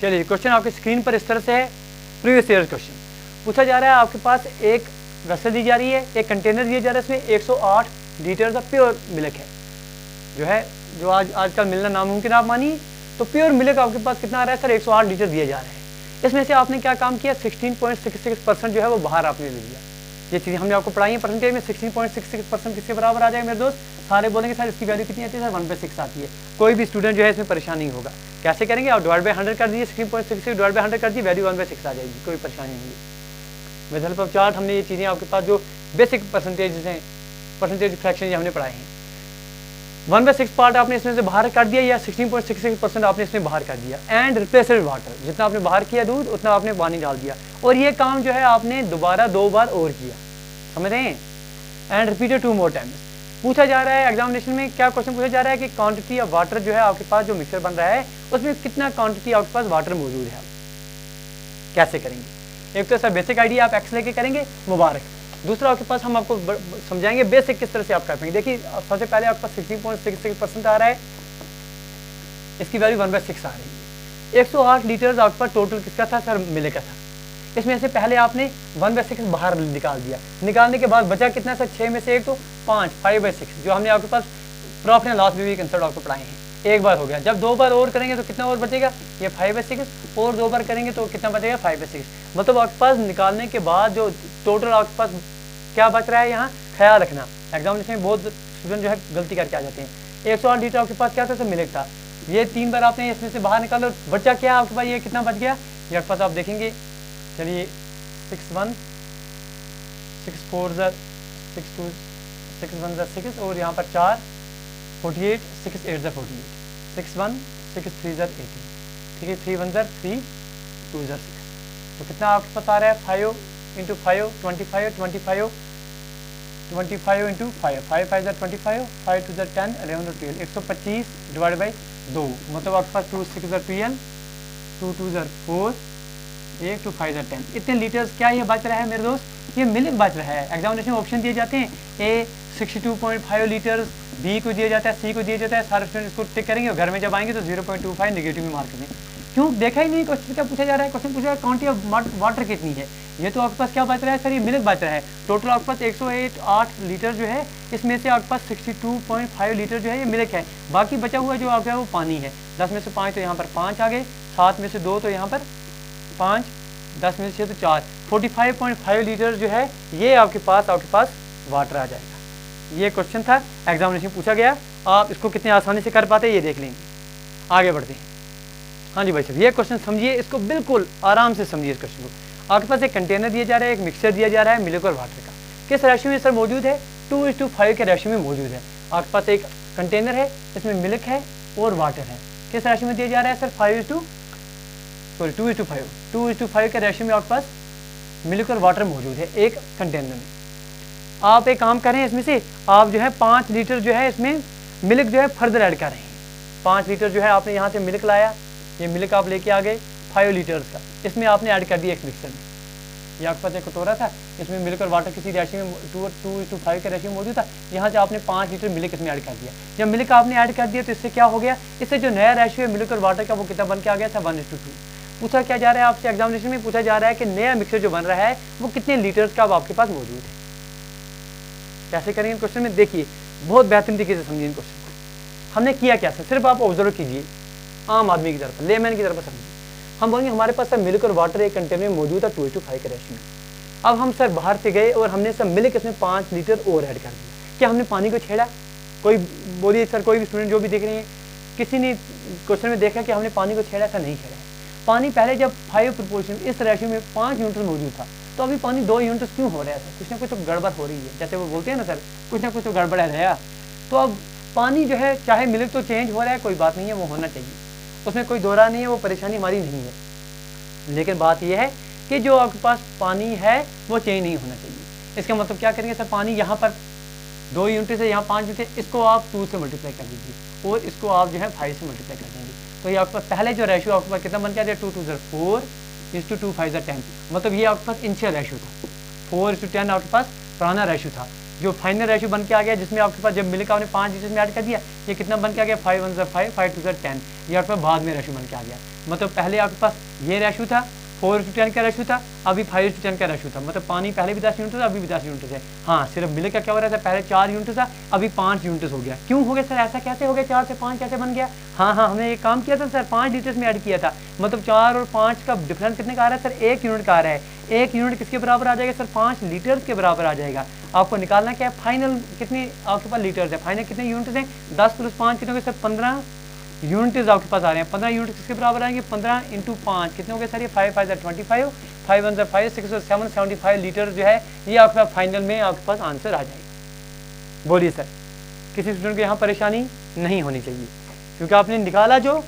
चलिए क्वेश्चन आपकी स्क्रीन पर इस तरह से है। प्रीवियस ईयर क्वेश्चन पूछा जा रहा है, आपके पास एक रसल दी जा रही है, एक कंटेनर दिया जा रहा है, इसमें 108 लीटर का प्योर मिल्क है, जो आजकल मिलना नामुमकिन आप मानिए। तो प्योर मिल्क आपके पास कितना आ रहा है सर, 108 लीटर दिया जा रहा है। इसमें से आपने क्या काम किया, 16.66% जो है वो बाहर आपने ले लिया। ये चीज़ें हमने आपको पढ़ाई है परसेंटेज में। 16.66% किसके बराबर आ जाएगा मेरे दोस्त, सारे बोलेंगे सर इसकी वैल्यू कितनी आती है, सर 1/6 आती है। कोई भी स्टूडेंट जो है इसमें परेशान नहीं होगा। कैसे करेंगे, आप डिवाइड बाय 100 कर दीजिए, 16.66 डिवाइड बाय 100 कर दीजिए, वैल्यू 1/6 आ जाएगी, कोई परेशानी नहीं है। विद हेल्प ऑफ चार्ट हमने ये चीज़ें आपके पास जो बेसिक परसेंटेज हैं, परसेंटेज फ्रैक्शन हमने पढ़ाए हैं। 1/6 पार्ट आपने इसमें से बाहर कर दिया, या 16.66% आपने इसमें बाहर कर दिया, एंड रिप्लेस विद वाटर, जितना आपने बाहर किया दूध उतना आपने पानी डाल दिया, और ये काम जो है आपने दोबारा 2 बार और किया, समझ रहे हैं, एंड रिपीटेड 2 मोर टाइम्स। पूछा जा रहा है एग्जामिनेशन में, क्या क्वेश्चन पूछा जा रहा है कि क्वांटिटी ऑफ वाटर जो है आपके पास जो मिक्सर बन रहा है उसमें कितना क्वांटिटी आपके पास वाटर मौजूद है। कैसे करेंगे, एक तो सर बेसिक आइडिया आप एक्स लेके करेंगे, मुबारक। दूसरा आपके पास हम आपको समझाएंगे बेसिक किस तरह से आप कर पाएंगे। देखिए सबसे पहले आपके पास 16.66% आ रहा है, इसकी वैल्यू 1/6 आ रही है। 108 लीटर आपके पास टोटल किसका था सर, मिल्क का था। इसमें से पहले आपने 1/6 बाहर निकाल दिया, निकालने के बाद बचा कितना सर, 6 में से 1 तो 5/6, जो हमने आपके पास प्रॉफिट एंड लॉस में भी कंसेप्ट आपको पढ़ाए हैं। एक बार हो गया, जब 2 बार और करेंगे तो कितना और बचेगा, ये 5/6, और 2 बार करेंगे तो कितना बचेगा, 5/6। मतलब आपके पास निकालने के बाद जो टोटल आपके पास क्या बच रहा है, यहाँ ख्याल रखना, एग्जामिनेशन में बहुत स्टूडेंट जो है गलती करके आ जाते हैं। 108 लीटर आपके पास क्या था सर, मिल्क था, ये 3 बार आपने इसमें से बाहर निकाला, बचा क्या आपके पास, ये कितना बच गया, ये आपके पास आप देखेंगे, चलिए 6 1 6 4 6 2 6 1 6, और यहाँ पर 4 48 6 8 48, 6 1 6 3 18, ठीक है, 3 1 3 2 6, तो कितना आपके पास आ रहा है, 5 × 5 25 25 25 × 5 5 5 25 5 2 10 11 12, 125 डिवाइड बाई 2, मतलब आपके पास 2 6 12 2 2 4 1 2 5 10, इतने लीटर्स क्या ये बच रहा है मेरे दोस्त, ये मिल्क बच रहा है। एग्जामिनेशन में ऑप्शन दिए जाते हैं, ए 62.5 लीटर्स, बी को दिया जाता है, सी को दिया जाता है, सारे स्टूडेंट इसको टिक करेंगे और घर में जब आएंगे तो 0.25 नेगेटिव में मार्क करेंगे। क्यों, देखा ही नहीं क्वेश्चन क्या पूछा जा रहा है, क्वेश्चन पूछा है क्वांटिटी ऑफ वाटर कितनी है, ये तो आपके पास क्या बच रहा है सर, ये मिल्क बच रहा है। टोटल आपके पास 108 लीटर जो है, इसमें से आपके पास 62.5 लीटर जो है ये मिल्क है, बाकी बचा हुआ जो आपका है वो पानी है। 10 में से 5 तो यहाँ पर 5 आ गए, 7 में से 2 तो यहाँ पर 5, 10 में से 6 तो 4, 45.5 लीटर जो है ये आपके पास वाटर आ जाएगा। ये क्वेश्चन था, एग्जामिनेशन पूछा गया, आप इसको कितने आसानी से कर पाते हैं ये देख लेंगे। आगे बढ़ते हैं। हाँ जी भाई साहब, ये क्वेश्चन समझिए, इसको बिल्कुल आराम से समझिए। इस क्वेश्चन को आपके पास एक कंटेनर दिया जा रहा है, एक मिक्सचर दिया जा रहा है मिल्क और वाटर का। किस रेशियो में सर मौजूद है? 2:5 के रेशियो में मौजूद है। आपके पास एक कंटेनर है, इसमें मिल्क है और वाटर है। किस रेशियो में दिया जा रहा है सर? 2:5 के रेशियो में आपके पास मिल्क और वाटर मौजूद है एक कंटेनर में। आप एक काम करें, इसमें से आप जो है 5 लीटर जो है इसमें मिल्क जो है फर्दर ऐड कर रहे हैं। 5 लीटर जो है आपने यहाँ से मिल्क लाया, ये मिल्क आप लेके आ गए 5 लीटर्स का, इसमें आपने ऐड कर दिया एक मिक्सर में। ये आपके पास एक कटोरा था, इसमें मिल्क और वाटर किसी रेशियो में 2:5 का रेशियो मौजूद था, यहाँ से आपने 5 लीटर मिल्क इसमें ऐड कर दिया। जब मिल्क आपने ऐड कर दिया तो इससे क्या हो गया? इससे जो नया रेशियो है मिल्क और वाटर का वो कितना बन के आ गया था? 1:2। पूछा क्या जा रहा है आपसे एग्जामिनेशन में? पूछा जा रहा है कि नया मिक्सर जो बन रहा है वो कितने लीटर्स का अब आपके पास मौजूद है। कैसे करेंगे क्वेश्चन में? देखिए बहुत बेहतरीन तरीके से समझिए क्वेश्चन को। हमने किया क्या सर? सिर्फ आप ऑब्जर्व कीजिए, आम आदमी की तरफ, लेमैन की तरफ समझिए। हम बोलेंगे हमारे पास सर मिल्क और वाटर एक कंटेनर में मौजूद है 2:5 के रेशियो में। अब हम सर बाहर से गए और हमने सर मिल्क इसमें 5 लीटर और ऐड कर दिया। क्या हमने पानी को छेड़ा? कोई बोलिए सर, कोई भी स्टूडेंट जो भी देख रहे हैं, किसी ने क्वेश्चन में देखा कि हमने पानी को छेड़ा? सर नहीं छेड़ा है। पानी पहले जब 5 प्रोपोर्शन इस रेशियो में 5 यूनिट मौजूद था, तो अभी पानी 2 यूनिट क्यों हो रहा है सर? कुछ ना कुछ तो गड़बड़ हो रही है, जैसे वो बोलते हैं ना सर, कुछ ना कुछ तो गड़बड़ है। तो अब पानी जो है, चाहे मिल्क तो चेंज हो रहा है, कोई बात नहीं है, वो होना चाहिए, उसमें कोई दो राह नहीं है, वो परेशानी हमारी नहीं है। लेकिन बात यह है कि जो आपके पास पानी है वो चेंज नहीं होना चाहिए। इसका मतलब क्या करेंगे सर? पानी यहाँ पर 2 यूनिट से यहाँ 5 यूनिट, इसको आप 2 से मल्टीप्लाई कर दीजिए और इसको आप जो है 5 से मल्टीप्लाई कर देंगे। तो ये आपके पास पहले जो रेशियो आपके पास कितना बन के आ जाए? 2 2 4 2 5 10। मतलब ये आपके पास इनिशियल रेशियो था। 4:10 आपके पास पुराना रेशियो था। जो फाइनल रेशियो बन के आ गया, जिसमें आपके पास जब मिल्क आपने 5 लीटर में ऐड कर दिया, ये कितना बन के आ गया? 5 1 5 5 2 10। ये आपके पास बाद में रेशियो बन के आ गया। मतलब पहले आपके पास ये रेशियो था, 4:10 का रेशियो था, अभी 5:10 का रेशियो था। मतलब पानी पहले भी 10 यूनिट था, अभी भी 10 यूनिट है। हाँ, सिर्फ मिल्क का क्या हो रहा था? पहले 4 यूनिट था, अभी 5 यूनिट हो गया। क्यों हो गया सर? ऐसा कैसे हो गया? 4 से 5 कैसे बन गया? हाँ, हमने एक काम किया था सर, 5 लीटर में ऐड किया था। मतलब 4 और 5 का डिफरेंस कितने का आ रहा है सर? 1 यूनिट का आ रहा है। 1 यूनिट किसके बराबर आ जाएगा सर? 5 लीटर के बराबर आ जाएगा। आपको निकालना क्या है? फाइनल कितने आपके पास लीटर्स है? फाइनल कितने यूनिट हैं? 10 + 5 कितने हो गए सर? 15 यूनिट्स आपके पास आ रहे हैं। 15 यूनिट किसके बराबर आएंगे? 15 × 5 कितने हो गए सर? ये 5 5 25, 5 1 5 6 7 75 लीटर जो है ये आपके पास फाइनल में आपके पास आंसर आ जाएगा। बोलिए सर, किसी स्टूडेंट को यहाँ परेशानी नहीं होनी चाहिए, क्योंकि आपने निकाला, जो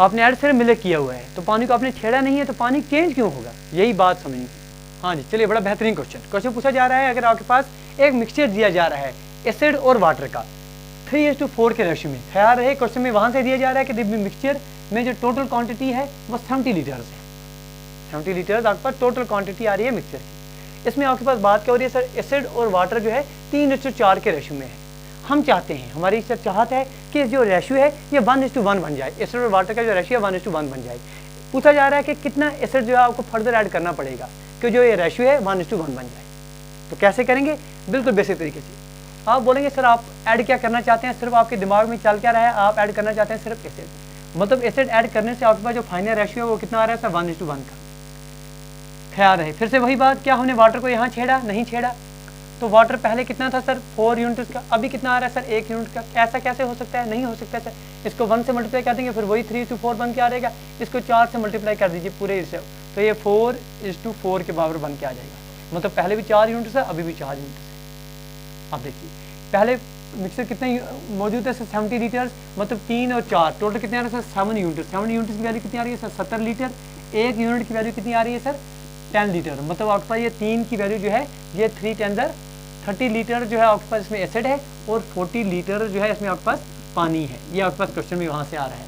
आपने ऐड सिर्फ मिल्क किया हुआ है, तो पानी को आपने छेड़ा नहीं है, तो पानी चेंज क्यों होगा? यही बात समझनी है। हाँ जी, चलिए, बड़ा बेहतरीन क्वेश्चन पूछा जा रहा है। अगर आपके पास एक मिक्सचर दिया जा रहा है एसिड और वाटर का 3:4 के रेशियो में, ख्याल रहे क्वेश्चन में वहां से दिया जा रहा है कि मिक्सचर में जो टोटल क्वांटिटी है वो 70 लीटर्स है। 70 लीटर्स आपके पास टोटल क्वांटिटी आ रही है मिक्सचर की। इसमें आपके पास बात क्या हो रही है सर? एसिड और वाटर जो है 3:4 के रेशियो में है। हम चाहते हैं, हमारी सर चाहत है कि जो रेशियो है ये 1:1 बन जाए। एसिड और वाटर का जो रेशियो है 1:1 बन जाए। पूछा जा रहा है कि कितना एसिड जो है आपको फर्दर ऐड करना पड़ेगा कि जो ये रेशियो है 1:1 बन जाए। तो कैसे करेंगे? बिल्कुल बेसिक तरीके से। आप बोलेंगे सर आप ऐड क्या करना चाहते हैं? सिर्फ आपके दिमाग में चल क्या रहा है? आप ऐड करना चाहते हैं सिर्फ एसिड। मतलब एसिड ऐड करने से आपके पास जो फाइनल रेशियो है वो कितना आ रहा है सर? 1:1 का। ख्याल रहे, फिर से वही बात, क्या हमने वाटर को यहाँ छेड़ा? नहीं छेड़ा। तो वाटर पहले कितना था सर? 4 यूनिट का, अभी कितना आ रहा है सर? 1 यूनिट का। ऐसा कैसे हो सकता है? नहीं हो सकता सर। इसको 1 से मल्टीप्लाई कर देंगे, फिर वही 3:4 बन के आ जाएगा। इसको 4 से मल्टीप्लाई कर दीजिए पूरे इससे, तो ये 4:4 के बराबर बन के आ जाएगा। मतलब पहले भी 4 यूनिट है, अभी भी 4 यूनिट है। अब देखिए, पहले मिक्सर कितने मौजूद है सर? 70 लीटर्स। मतलब 3 और 4 टोटल कितने आ रहे हैं सर? 7 यूनिट। 7 यूनिट की वैल्यू कितनी आ रही है सर? 70 लीटर। 1 यूनिट की वैल्यू कितनी आ रही है सर? 10 लीटर। मतलब आपके पास ये 3 की वैल्यू जो है ये 3 × 30 लीटर जो है आपके पास इसमें एसिड है और 40 लीटर जो है इसमें आपके पास पानी है। ये आपके पास क्वेश्चन भी वहाँ से आ रहा है।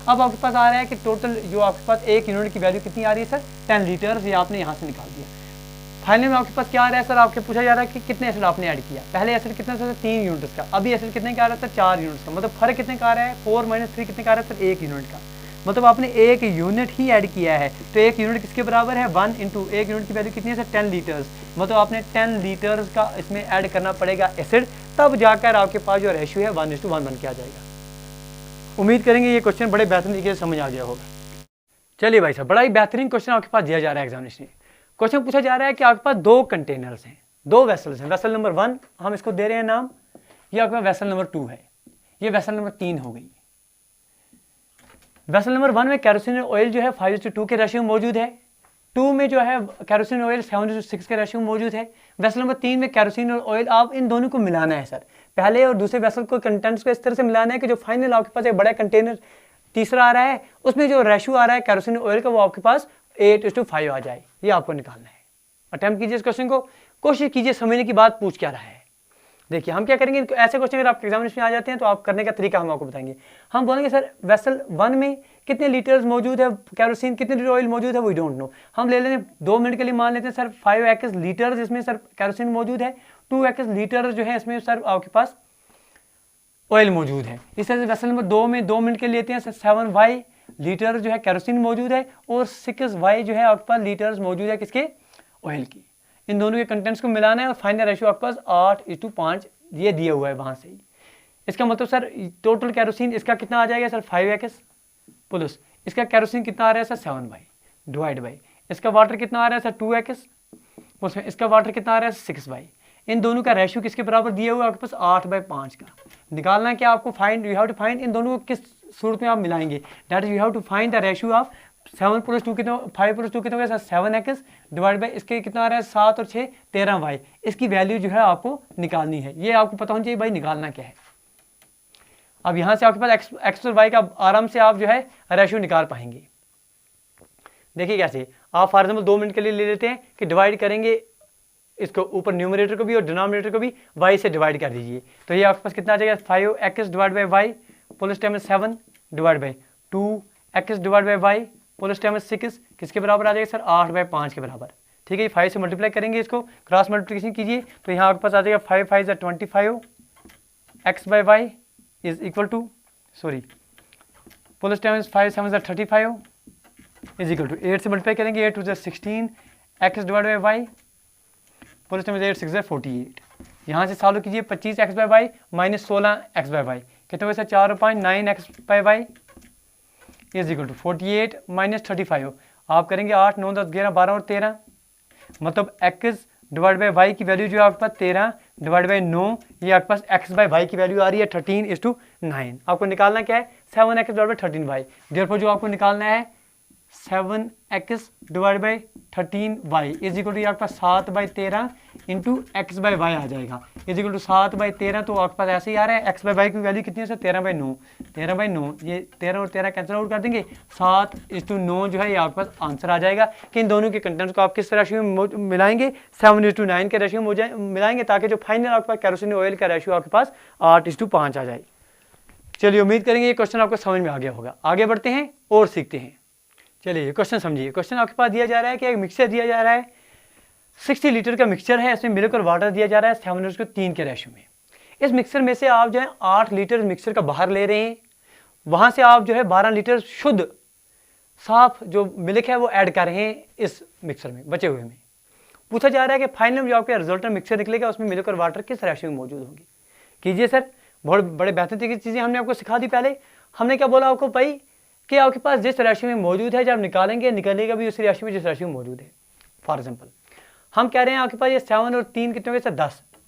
अब आपके पास आ रहा है कि टोटल जो आपके पास 1 यूनिट की वैल्यू कितनी आ रही है सर? 10 लीटर। ये आपने यहाँ से निकाल दिया। फाइनल में आपके पास क्या आ रहा है सर? आपके पूछा जा रहा है कि कितने एसिड आपने ऐड किया। पहले एसिड कितना था? 3 यूनिट का। अभी एसिड कितने का आ रहा था? 4 यूनिट का। मतलब फर्क कितने का आ रहा है? 4 - 3 कितने का आ रहा है सर? 1 यूनिट का। मतलब आपने 1 यूनिट ही ऐड किया है। तो 1 यूनिट किसके बराबर है? 1 × 1 यूनिट की वैल्यू कितनी है सर? 10 लीटर्स। मतलब आपने 10 लीटर्स का इसमें ऐड करना पड़ेगा एसिड, तब जाकर आपके पास जो रेशियो है 1:1 बन के आ जाएगा। उम्मीद करेंगे ये क्वेश्चन बड़े बेहतरीन तरीके से समझ आ गया होगा। चलिए भाई साहब, बड़ा ही बेहतरीन क्वेश्चन आपके पास दिया जा रहा है एग्जामिनेशन में। क्वेश्चन पूछा जा रहा है कि आपके पास 2 कंटेनर्स हैं, 2 वेसल्स हैं। वेसल नंबर 1 हम इसको दे रहे हैं नाम, ये आपका वेसल नंबर 2 है, ये वेसल नंबर 3 हो गई। वेसल नंबर 1 में कैरोसिन ऑयल जो है 5:2 के रेशियो में मौजूद है। 2 में जो है कैरोसिन ऑयल 7:6 के रेशियो में मौजूद है। वेसल नंबर 3 में कैरोसिन और ऑयल, आप इन दोनों को मिलाना है सर, पहले और दूसरे वेसल को कंटेंट्स को इस तरह से मिलाना है कि जो फाइनल आपके पास एक बड़ा कंटेनर तीसरा आ रहा है उसमें जो रेशियो आ रहा है कैरोसिन ऑयल का वो आपके पास 8:5 आ जाए, ये आपको निकालना है। अटेम्प्ट कीजिए इस क्वेश्चन को, कोशिश कीजिए समझने की बात पूछ क्या रहा है। देखिए हम क्या करेंगे, ऐसे क्वेश्चन अगर आपके एग्जामिनेशन में आ जाते हैं तो आप करने का तरीका हम आपको बताएंगे। हम बोलेंगे सर वेसल 1 में कितने लीटर्स मौजूद है कैरोसिन, कितने लीटर ऑयल मौजूद है, वी डोंट नो। हम ले लेते 2 मिनट के लिए मान लेते हैं सर 5x लीटर्स इसमें सर कैरोसिन मौजूद है, 2x लीटर जो है इसमें सर आपके पास ऑयल मौजूद है। इस तरह से वेसल नंबर 2 में 2 मिनट के लिए लेते हैं सर 7y लीटर जो है कैरोसिन मौजूद है और 6y जो है आपके पास लीटर्स मौजूद है किसके, ऑयल की। इन दोनों के कंटेंट्स को मिलाना है और फाइनल रेशियो आपके पास 8:5 ये दिया हुआ है वहां से ही। इसका मतलब सर टोटल कैरोसिन इसका कितना आ जाएगा सर 5x प्लस इसका कैरोसिन कितना आ रहा है सर 7y डिवाइड बाई इसका वाटर कितना आ रहा है सर 2x उसमें इसका वाटर कितना आ रहा है 6y। इन दोनों का रेशियो किसके बराबर दिया हुआ है आपके पास 8/5 का। निकालना है क्या आपको, find, you have to find इन दोनों को किस सूरत में आप मिलाएंगे, that is you have to find the ratio of 7 + 2 कितना, 5 + 2 कितना होगा 7x डिवाइड बाई इसके कितना आ रहा है 7 और 6 13y। इसकी वैल्यू जो है आपको निकालनी है, ये आपको पता होना चाहिए भाई निकालना क्या है। अब यहाँ से आपके पास x और y का आराम से आप जो है रेशियो निकाल पाएंगे। देखिए कैसे, आप फॉर एग्जाम्पल 2 मिनट के लिए ले लेते हैं कि डिवाइड करेंगे इसको, ऊपर न्यूमरेटर को भी और डिनोमिनेटर को भी y से डिवाइड कर दीजिए, तो ये आपके पास कितना आ जाएगा 5x divide by Y plus time 7 divide by 2x divide by Y plus time 6 किसके बराबर आ जाएगा सर 8/5 के बराबर। ठीक है, 5 से मल्टीप्लाई करेंगे, इसको क्रॉस मल्टीप्लिकेशन कीजिए तो यहाँ आपके पास आ जाएगा 5 × 5 = 25 x by Y is equal to plus time 5 × 7 = 35 is equal to 8 से मल्टीप्लाई करेंगे 8 × 2 = 16 x divide by Y plus time 8 × 6 = 48। यहाँ से सॉल्व कीजिए 25x by Y minus 16x by Y कितना वैसे 4 और 5 9x by Y is equal to 48 minus 35। आप करेंगे 8 9 10 11 12 और 13, मतलब x डिवाइड बाई वाई की वैल्यू जो है आपके पास 13 डिवाइड बाई 9, ये आपके पास x बाई वाई की वैल्यू आ रही है 13:9। आपको निकालना क्या है 7x divide by 13y। Therefore जो आपको निकालना है 7x divide by 13y is equal to आपके पास 7/13 इंटू x बाई वाई आ जाएगा इज इक्वल टू 7/13। तो आपके पास ऐसे ही आ रहा है x बाई वाई की वैल्यू कितनी है सर 13/9, 13/9 ये 13 और 13 कैंसिल आउट कर देंगे 7:9 जो है ये आपके पास आंसर आ जाएगा। कि इन दोनों के कंटेंट्स को आप किस रेशियो में मिलाएंगे 7:9 के रेशियो में मिलाएंगे ताकि जो फाइनल आपके पास कैरोसिन ऑयल का रेशियो आपके पास 8:5 आ जाए। चलिए उम्मीद करेंगे ये क्वेश्चन आपको समझ में आ गया होगा। आगे बढ़ते हैं और सीखते हैं। चलिए क्वेश्चन समझिए। क्वेश्चन आपके पास दिया जा रहा है कि एक मिक्सचर दिया जा रहा है 60 लीटर का मिक्सचर है, इसमें मिल्क और वाटर दिया जा रहा है 7:3 के रेशियो में। इस मिक्सचर में से आप जो है 8 लीटर मिक्सचर का बाहर ले रहे हैं, वहां से आप जो है 12 लीटर शुद्ध साफ जो मिल्क है वो ऐड कर रहे हैं इस मिक्सचर में बचे हुए में। पूछा जा रहा है कि फाइनल जो आपका रिजल्टेंट मिक्सचर निकलेगा उसमें मिल्क और वाटर किस रेशियो में मौजूद होंगे। कीजिए सर, बहुत बड़े बेहतर तरीके की चीज़ें हमने आपको सिखा दी। पहले हमने क्या बोला आपको भाई कि आपके पास जिस रेशियो में मौजूद है जब निकालेंगे निकलेगा भी उसी रेशियो में जिस रेशियो में मौजूद है। फॉर एग्जांपल हम कह रहे हैं आपके पास ये 7 और 3 कितने हो गए सर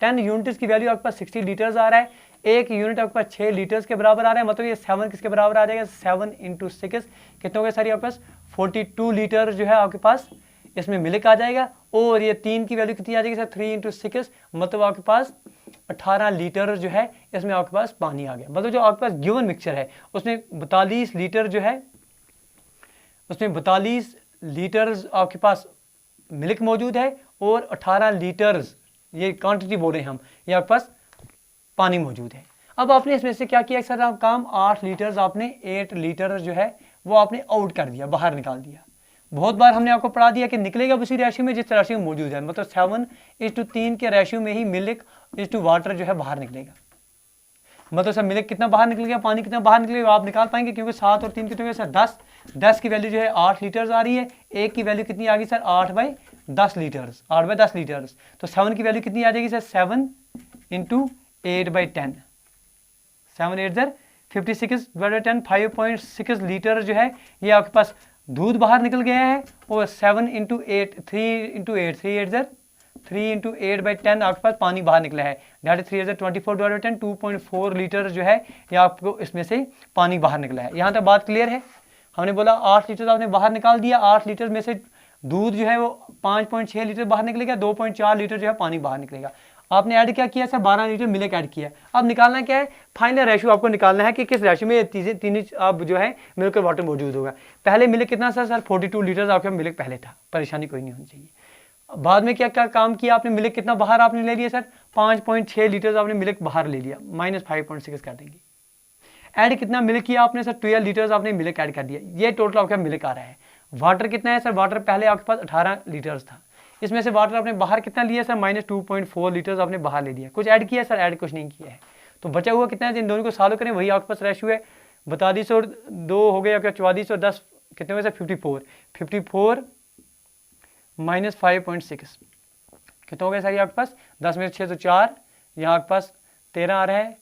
10 यूनिट्स की वैल्यू आपके पास 60 लीटर्स आ रहा है, एक यूनिट आपके पास 6 लीटर्स के बराबर आ रहा है, मतलब ये 7 किसके बराबर आ जाएगा 7 × 6 कितने हो गए सर ये आपके पास 42 लीटर जो है आपके पास इसमें मिल्क आ जाएगा। और ये 3 की वैल्यू कितनी आ जाएगी सर 3 × 6 मतलब आपके पास 18 लीटर जो है इसमें आपके पास पानी आ गया। मतलब जो आपके पास गिवन मिक्सचर है उसमें 42 लीटर जो है उसमें 42 लीटर्स आपके पास मिल्क मौजूद है और 18 लीटर्स ये क्वांटिटी बोल रहे हैं हम ये आपके पास पानी मौजूद है। अब आपने इसमें से क्या किया सर आप काम 8 लीटर्स आपने 8 लीटर जो है वो आपने आउट कर दिया, बाहर निकाल दिया। बहुत बार हमने आपको पढ़ा दिया कि निकलेगा उसी रेशियो में जिस रेशियो में मौजूद है, मतलब 7:3 के रेशियो में ही मिल्क टू वाटर जो है बाहर निकलेगा। मतलब सर मिल्क कितना बाहर निकलेगा, पानी कितना बाहर निकलेगा आप निकाल पाएंगे क्योंकि 7 और 3 कितने सर 10 की वैल्यू जो है 8 लीटर्स आ रही है, एक की वैल्यू कितनी आ गई सर 8/10 लीटर्स, 8/10 लीटर्स। तो 7 की वैल्यू कितनी आ जाएगी सर 7 × 8/10, 7 8 = 56/10 5.6 लीटर जो है ये आपके पास दूध बाहर निकल गया है। और 7 × 8 3 × 8 3 × 8/10 आपके पास पानी बाहर निकला है, दैट इज 3 × 24/10 2.4 लीटर जो है ये आपको इसमें से पानी बाहर निकला है। यहाँ तक बात क्लियर है। हमने बोला 8 लीटर आपने बाहर निकाल दिया, 8 लीटर में से दूध जो है वो 5.6 लीटर बाहर निकलेगा, 2.4 लीटर जो है पानी बाहर निकलेगा। आपने ऐड क्या किया सर, 12 लीटर मिल्क ऐड किया। अब निकालना क्या है, फाइनल रेशियो आपको निकालना है कि किस रेशियो में ये तीन अब जो है मिल्क और वाटर मौजूद होगा। पहले मिल्क कितना सर 42 लीटर आपका मिल्क पहले था, परेशानी कोई नहीं होनी चाहिए। बाद में क्या क्या काम किया आपने, मिल्क कितना बाहर आपने ले लिया सर, 5.6 लीटर आपने मिल्क बाहर ले लिया, -5.6 कर देंगे। ऐड कितना मिल्क किया आपने सर, 12 लीटर्स आपने मिल्क ऐड कर दिया, ये टोटल आपका मिल्क आ रहा है। वाटर कितना है सर, वाटर पहले आपके पास 18 लीटर्स था, इसमें से वाटर आपने बाहर कितना लिया सर, -2.4 लीटर्स आपने बाहर ले लिया। कुछ ऐड किया सर, ऐड कुछ नहीं किया है, तो बचा हुआ कितना है, इन दोनों को सॉल्व करें, वही आपके पास रेशियो है। 42 और 2 हो गए आपका 44 और 10 कितने हुए सर, 54 माइनस 5.6 कितना हो गया सर, ये आपके पास 10 में 6 तो 4, यहाँ आपके पास 13 आ रहा है,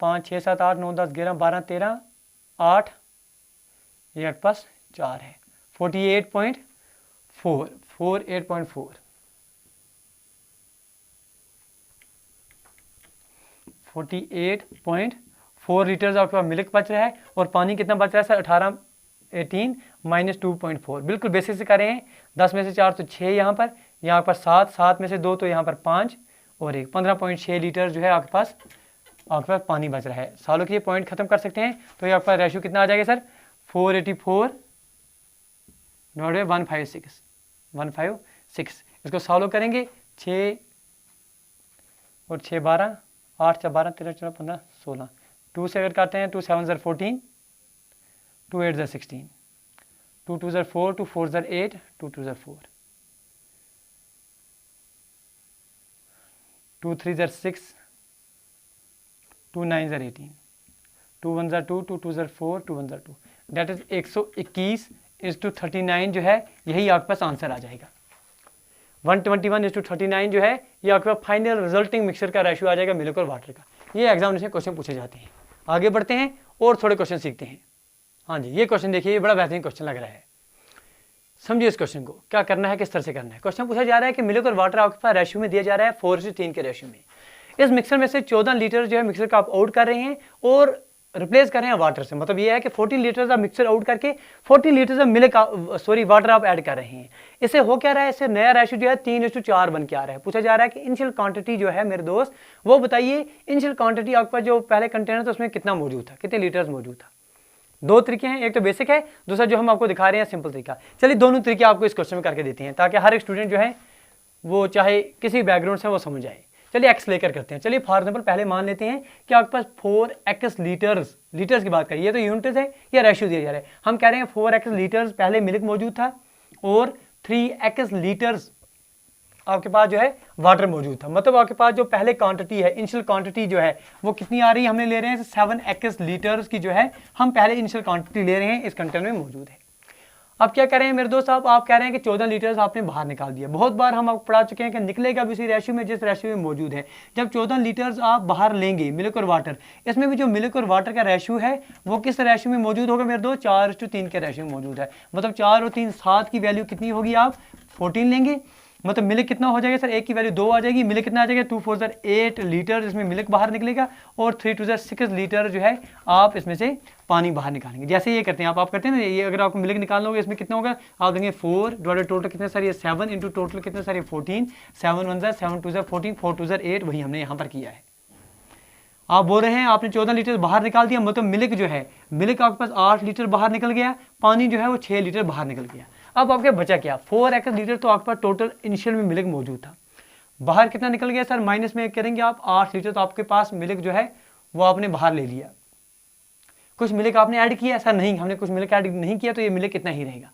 5 6 7 8 9 10 11 12 13 8, ये आपके पास 4 है, 48.4 48.4 लीटर्स आपके पास मिल्क बच रहा है, और पानी कितना बच रहा है सर, 18 माइनस 2.4, बिल्कुल बेसिक से करें। 10 में से 4 तो 6 यहाँ पर, यहाँ पर 7 में से 2 तो यहाँ पर 5 और 1, 15.6 लीटर जो है आपके पास पानी बच रहा है। सालों के ये पॉइंट खत्म कर सकते हैं, तो ये आपका रेशियो कितना आ जाएगा सर, 484/156। इसको सॉल्व करेंगे, 6 और 6 12, 8 4 12 13 14 15 16, 2 से अगर करते हैं 2 7 14, 2 8 16, 2 2 4, 2 4 8, 2 2 4, 2 3 6, 2 9 18, 2 1 2, 2 2 4, 2 1 2, डेट इज 121:39 जो है, यही आपके पास आंसर आ जाएगा। 121:39 जो है ये आपके पास फाइनल रिजल्टिंग मिक्सचर का रेशियो आ जाएगा मिल्क और वाटर का। ये एग्जामिनेशन क्वेश्चन पूछे जाते हैं। आगे बढ़ते हैं और थोड़े क्वेश्चन सीखते हैं। हाँ जी, ये क्वेश्चन देखिए, ये बड़ा बेहतरीन क्वेश्चन लग रहा है, समझिए इस क्वेश्चन को क्या करना है, किस तरह से करना है। क्वेश्चन पूछा जा रहा है कि मिल्क और वाटर आपके पास रेशियो में दिया जा रहा है 4:3 के रेशियो में। इस मिक्सर में से 14 लीटर जो है मिक्सर का आप आउट कर रहे हैं और रिप्लेस कर रहे हैं वाटर से, मतलब ये है कि 14 लीटर का मिक्सर आउट करके 14 लीटर का मिल्क वाटर आप ऐड कर रहे हैं। इससे हो क्या रहा है, इससे नया रेशियो जो है 3:4 बन के आ रहा है। पूछा जा रहा है कि इनिशियल क्वांटिटी जो है मेरे दोस्त वो बताइए, इनिशियल क्वांटिटी आपका जो पहले कंटेनर था उसमें कितना मौजूद था, कितने लीटर्स मौजूद था। दो तरीके हैं, एक तो बेसिक है, दूसरा जो हम आपको दिखा रहे हैं सिंपल तरीका। चलिए दोनों तरीके आपको इस क्वेश्चन में करके देते हैं ताकि हर एक स्टूडेंट जो है वो चाहे किसी बैकग्राउंड से वो समझ जाए। चलिए एक्स लेकर करते हैं। चलिए फॉर एग्जाम्पल पहले मान लेते हैं कि आपके पास 4x लीटर्स की बात करिए तो यूनिट्स है या रेशियो दिया जा रहा है। हम कह रहे हैं 4x लीटर्स पहले मिल्क मौजूद था और 3x लीटर्स आपके पास जो है वाटर मौजूद था। मतलब आपके पास जो पहले क्वांटिटी है, इनिशियल क्वांटिटी जो है वो कितनी आ रही है, हमने ले रहे हैं 7x लीटर्स की जो है हम पहले इनिशियल क्वांटिटी ले रहे हैं, इस कंटेनर में मौजूद है। अब क्या करें मेरे दोस्त साहब, आप कह रहे हैं कि 14 लीटर्स आपने बाहर निकाल दिया। बहुत बार हम आपको पढ़ा चुके हैं कि निकलेगा भी उसी रेशियो में जिस रेशियो में मौजूद है। जब 14 लीटर्स आप बाहर लेंगे मिल्क और वाटर, इसमें भी जो मिल्क और वाटर का रेशियो है वो किस रेशियो में मौजूद होगा मेरे दोस्त, 4:3 के रेशियो में मौजूद है। मतलब 4 और 3 7 की वैल्यू कितनी होगी, आप 14 लेंगे, मतलब मिल्क कितना हो जाएगा सर, एक की वैल्यू 2 आ जाएगी, मिल्क कितना आ जाएगा 2 4 8 लीटर इसमें मिल्क बाहर निकलेगा और 3 2 6 लीटर जो है आप इसमें से पानी बाहर निकालेंगे। जैसे ये करते हैं आप करते हैं ना, ये अगर आपको मिल्क निकालना होगा इसमें कितना होगा, आप देंगे 4 डिवाइडेड टोटल कितने सारे 7 इंटू टोटल कितने सारे 14, 7 1 7 2 14, 4 2 8, वही हमने यहाँ पर किया है। आप बोल रहे हैं आपने 14 लीटर बाहर निकाल दिया, मतलब मिल्क जो है, मिल्क आपके पास 8 लीटर बाहर निकल गया, पानी जो है वो 6 लीटर बाहर निकल गया। अब आपके बचा क्या, 4x लीटर तो आपके पास टोटल इनिशियल में मिल्क मौजूद था, बाहर कितना निकल गया सर, माइनस में करेंगे आप 8 लीटर, तो आपके पास मिल्क जो है वो आपने बाहर ले लिया। कुछ मिल्क आपने ऐड किया सर, नहीं हमने कुछ मिल्क ऐड नहीं किया, तो ये मिल्क कितना ही रहेगा।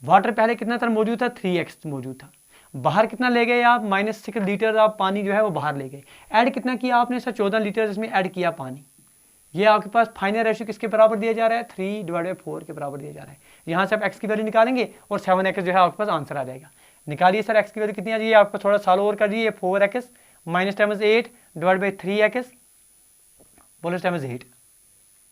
वाटर पहले कितना सर मौजूद था, 3x मौजूद था, बाहर कितना ले गए आप, -6 लीटर आप पानी जो है वो बाहर ले गए। ऐड कितना किया आपने सर, 14 लीटर इसमें ऐड किया पानी। ये आपके पास फाइनल रेशियो किसके बराबर दिया जा रहा है, 3/4 के बराबर दिया जा रहा है। यहाँ से आप x की वैल्यू निकालेंगे और 7x जो है आपके पास आंसर आ जाएगा। निकालिए सर x की वैल्यू कितनी आ जाएगी, आपको थोड़ा साल और कर दीजिए, 4x minus times 8 divide by 3x bolus times 8,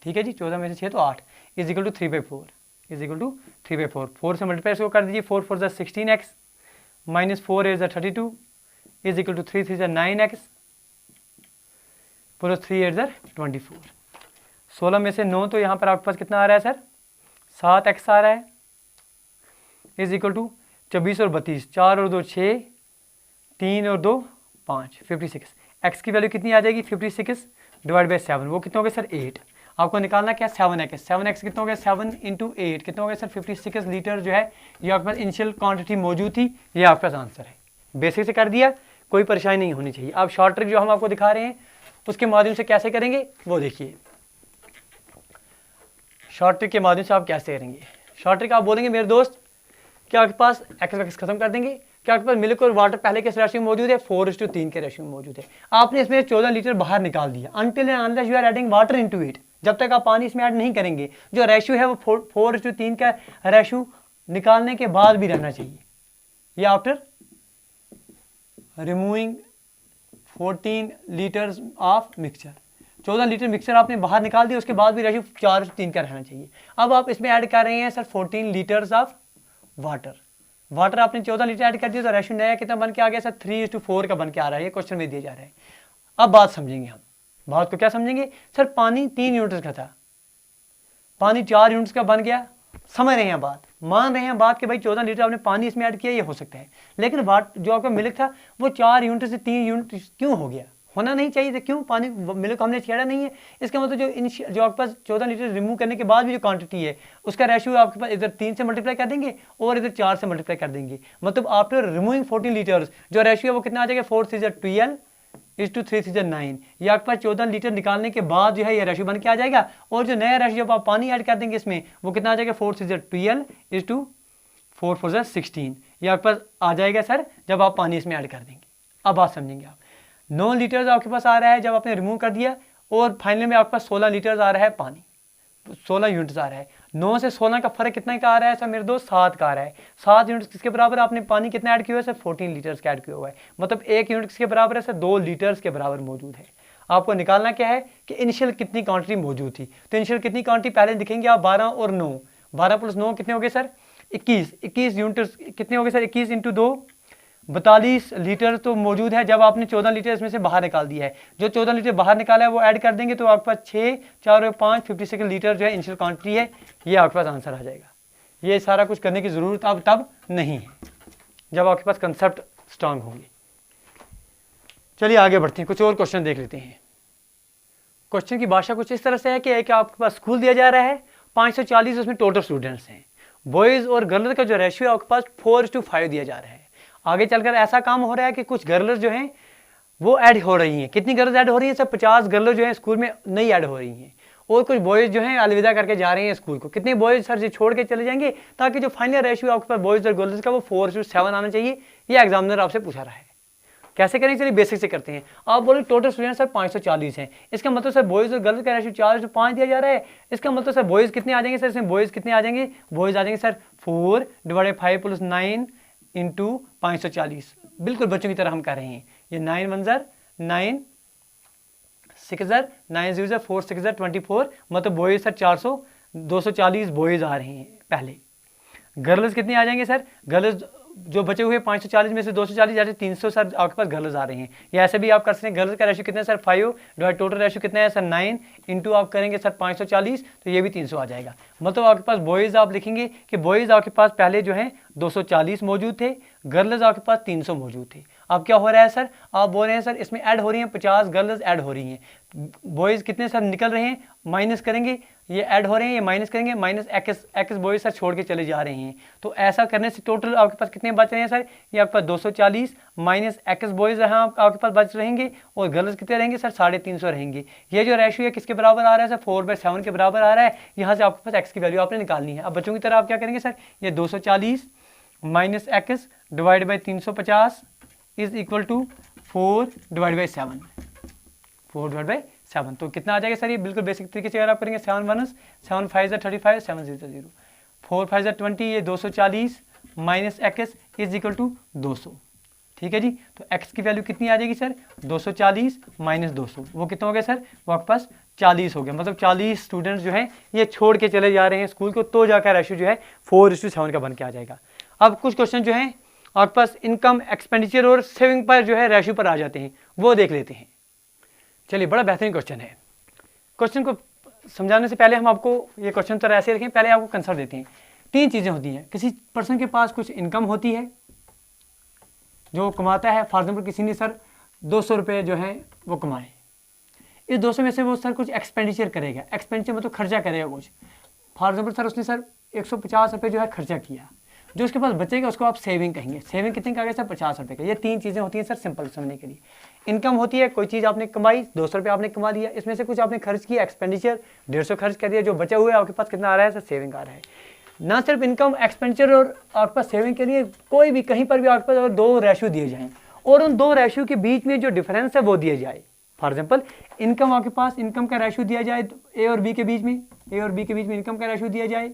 ठीक है जी, 14 में से 6 तो 8 is equal to 3/4 is equal to 3/4। 4 से मल्टीप्लाई इसको कर दीजिए, 4 4 16x minus 4 8 32 is equal to 3 3 9x plus 3 8 24। 16 में से 9 तो यहाँ पर आपके पास कितना आ रहा है सर, 7x आ रहा है इज इक्वल टू 24 और 32, 4 और 2 6, 3 और 2 5, 56। एक्स की वैल्यू कितनी आ जाएगी 56 डिवाइड बाई 7, वो कितना हो गया सर 8। आपको निकालना क्या 7x, 7x कितना हो गया 7 × 8 कितना हो गया सर 56 लीटर जो है ये आपके पास इनिशियल क्वांटिटी मौजूद थी, ये आपका आंसर है। बेसिक से कर दिया, कोई परेशानी नहीं होनी चाहिए। अब शॉर्ट ट्रिक जो हम आपको दिखा रहे हैं उसके माध्यम से कैसे करेंगे वो देखिए। शॉर्ट ट्रिक के माध्यम से आप कैसे करेंगे। शॉर्ट ट्रिक आप बोलेंगे मेरे दोस्त क्या आपके पास एक्स खत्म कर देंगे, क्या आपके पास मिल्क और वाटर पहले के रेशियो में मौजूद है 4:3 के रेशियो में मौजूद है। आपने इसमें 14 लीटर बाहर निकाल दिया। Until and unless you are adding water into it, जब तक आप पानी इसमें ऐड नहीं करेंगे जो रेशियो है वो 4:3 का रेशियो निकालने के बाद भी रहना चाहिए। ये after removing 14 litres of mixture, 14 litre mixture आपने बाहर निकाल दिया, उसके बाद भी रेशियो 4:3 का रहना चाहिए। अब आप इसमें ऐड कर रहे हैं sir 14 litres of water. Water आपने 14 लीटर ऐड कर दिया तो रेशियो नया कितना बन के आ गया सर 3:4 का बन के आ रहा है। ये क्वेश्चन में दिया जा रहा है। अब बात समझेंगे हम, बात को क्या समझेंगे सर पानी 3 यूनिट्स का था, पानी 4 यूनिट्स का बन गया। समझ रहे हैं बात, मान रहे हैं बात कि भाई 14 लीटर आपने पानी इसमें ऐड किया, ये हो सकता है। लेकिन जो आपका मिल्क था वो 4 यूनिट से 3 यूनिट क्यों हो गया, होना नहीं चाहिए था। क्यों, पानी मिल्क हमने छेड़ा नहीं है। इसका मतलब जो आपके पास 14 लीटर रिमूव करने के बाद भी जो क्वांटिटी है उसका रेशियो आपके पास इधर 3 से मल्टीप्लाई कर देंगे और इधर 4 से मल्टीप्लाई कर देंगे। मतलब आफ्टर रिमूविंग 14 लीटर्स जो रेशियो है वो कितना आ जाएगा 4 3 12 3 3 9। ये आपके पास 14 लीटर निकालने के बाद जो है ये रेशियो बन के आ जाएगा। और जो नया रेशियो जब आप पानी ऐड कर देंगे इसमें वो कितना आ जाएगा 4 3 12 4 4 16। ये आपके पास आ जाएगा सर जब आप पानी इसमें ऐड कर देंगे। अब बात समझेंगे आप, 9 लीटर्स आपके पास आ रहा है जब आपने रिमूव कर दिया और फाइनल में आपके पास 16 लीटर्स आ रहा है पानी, 16 यूनिट्स आ रहा है। 9 से 16 का फर्क कितना का आ रहा है सर मेरे दोस्त 7 का आ रहा है। 7 यूनिट्स किसके बराबर आपने पानी कितना ऐड किया हुआ है सर 14 लीटर्स का ऐड किया हुआ है। मतलब 1 यूनिट किसके बराबर है सर 2 लीटर्स के बराबर मौजूद है। आपको निकालना क्या है कि इनिशियल कितनी क्वांटिटी मौजूद थी। तो इनिशियल कितनी क्वांटिटी पहले दिखेंगे आप 12 और 9, 12 + 9 कितने हो गए सर 21, 21 यूनिट्स कितने हो गए सर 21 × 2 42 लीटर तो मौजूद है जब आपने 14 लीटर इसमें से बाहर निकाल दिया है। जो 14 लीटर बाहर निकाला है वो ऐड कर देंगे तो आपके पास 6 4 और 5 56 लीटर जो है इनिशियल क्वांटिटी है, ये आपके पास आंसर आ जाएगा। ये सारा कुछ करने की ज़रूरत अब तब नहीं है जब आपके पास कंसेप्ट स्ट्रांग होंगे। चलिए आगे बढ़ते हैं, कुछ और क्वेश्चन देख लेते हैं। क्वेश्चन की भाषा कुछ इस तरह से है कि एक आपके पास स्कूल दिया जा रहा है 540 उसमें टोटल स्टूडेंट्स हैं। बॉयज़ और गर्ल्स का जो रेशियो है आपके पास 4:5 दिया जा रहा है। आगे चलकर ऐसा काम हो रहा है कि कुछ गर्ल्स जो हैं वो ऐड हो रही हैं। कितनी गर्ल्स ऐड हो रही हैं सर 50 गर्ल्स जो हैं स्कूल में नई ऐड हो रही हैं और कुछ बॉयज़ जो हैं अलविदा करके जा रहे हैं स्कूल को। कितने बॉयज़ सर जो छोड़ के चले जाएंगे ताकि जो फाइनल रेशियो आपके पास बॉयज़ और गर्ल्स का वो 4:7 आना चाहिए। ये एग्जामिनर आपसे पूछा रहा है। कैसे करेंगे चलिए बेसिक से करते हैं। आप बोले टोटल स्टूडेंट सर 540 हैं, इसका मतलब सर बॉयज़ और गर्ल्स का रेशियो 4:5 दिया जा रहा है। इसका मतलब सर बॉयज़ कितने आ जाएंगे सर इसमें बॉयज़ कितने आ जाएंगे, बॉयज़ आ जाएंगे सर 4 / 5 + 9 × 540। बिल्कुल बच्चों की तरह हम कर रहे हैं। ये 9 1 9 6 9 0 4 6 24, मतलब बॉयज़ सर 400 240 बॉयज़ आ रहे हैं पहले। गर्ल्स कितने आ जाएंगे सर, गर्ल्स जो बचे हुए 540 में से 240 जैसे 300 सर आपके पास गर्ल्स आ रहे हैं। या ऐसे भी आप कर सकते हैं, गर्ल्स का रेशियो कितना है सर 5 डिवाइड टोटल रेशियो कितना है सर 9 इंटू आप करेंगे सर 540 तो ये भी 300 आ जाएगा। मतलब आपके पास बॉयज़ आप लिखेंगे कि बॉयज़ आपके पास पहले जो है 240 मौजूद थे, गर्ल्स आपके पास 300 मौजूद थे। अब क्या हो रहा है सर, आप बोल रहे हैं सर इसमें ऐड हो रही हैं 50 गर्ल्स ऐड हो रही हैं, बॉयज़ कितने सर निकल रहे हैं, माइनस करेंगे, ये ऐड हो रहे हैं ये माइनस करेंगे, माइनस एक्स बॉयज़ सर छोड़ के चले जा रहे हैं। तो ऐसा करने से टोटल आपके पास कितने बच रहे हैं सर, ये आपके पास 240 माइनस एक्स बॉयज़ यहाँ आपके पास बच रहेंगे और गर्ल्स कितने रहेंगे सर 350 रहेंगे। ये जो रेशियो है किसके बराबर आ रहा है सर 4/7 के बराबर आ रहा है। यहाँ से आपके पास एक्स की वैल्यू आपने निकालनी है। अब बच्चों की तरह आप क्या करेंगे सर, ये 240 minus X divide by 350 is equal to 4 / 7, 4 / 7। तो कितना आ जाएगा सर, ये बिल्कुल बेसिक तरीके से अगर आप करेंगे 7 1 7 5 35 7 0 0 4 5 20, ये 240 minus X is equal to 200। ठीक है जी, तो x की वैल्यू कितनी आ जाएगी सर 240 माइनस 200, वो कितना हो गया सर, वो आपके पास 40 हो गया। मतलब 40 स्टूडेंट्स जो हैं ये छोड़ के चले जा रहे हैं स्कूल को, तो जाकर रेशियो जो है 4:7 का बन के आ जाएगा। अब कुछ क्वेश्चन जो हैं आपके पास इनकम एक्सपेंडिचर और सेविंग पर जो है रेशियो पर आ जाते हैं, वो देख लेते हैं। चलिए बड़ा बेहतरीन क्वेश्चन है। क्वेश्चन को समझाने से पहले हम आपको ये क्वेश्चन तो ऐसे रखें, पहले आपको कंसेप्ट देते हैं। तीन चीज़ें होती हैं। किसी पर्सन के पास कुछ इनकम होती है जो कमाता है, फॉर एग्जाम्पल किसी ने सर 200 रुपये जो है वो कमाए, इस 200 में से वो सर कुछ एक्सपेंडिचर करेगा, एक्सपेंडिचर मतलब खर्चा करेगा कुछ, फॉर एग्जाम्पल सर उसने सर 150 रुपये जो है खर्चा किया, जो उसके पास बचेगा उसको आप सेविंग कहेंगे। सेविंग कितने का आ गया सर 50 रुपये का। ये तीन चीज़ें होती हैं सर सिंपल समझने के लिए। इनकम होती है कोई चीज़ आपने कमाई, 200 रुपये आपने कमा लिया, इसमें से कुछ आपने खर्च किया, एक्सपेंडिचर 150 खर्च कर दिया, जो बचा हुआ है आपके पास कितना आ रहा है सर सेविंग आ रहा है। ना सिर्फ इनकम, एक्सपेंडिचर और आपके पास सेविंग के लिए कोई भी कहीं पर भी आपके पास अगर दो रेशियो दिए जाएँ और उन दो रेशियो के बीच में जो डिफरेंस है वो दिया जाए, फॉर एग्जाम्पल इनकम आपके पास, इनकम का रेशियो दिया जाए ए और बी के बीच में, ए और बी के बीच में इनकम का रेशियो दिया जाए,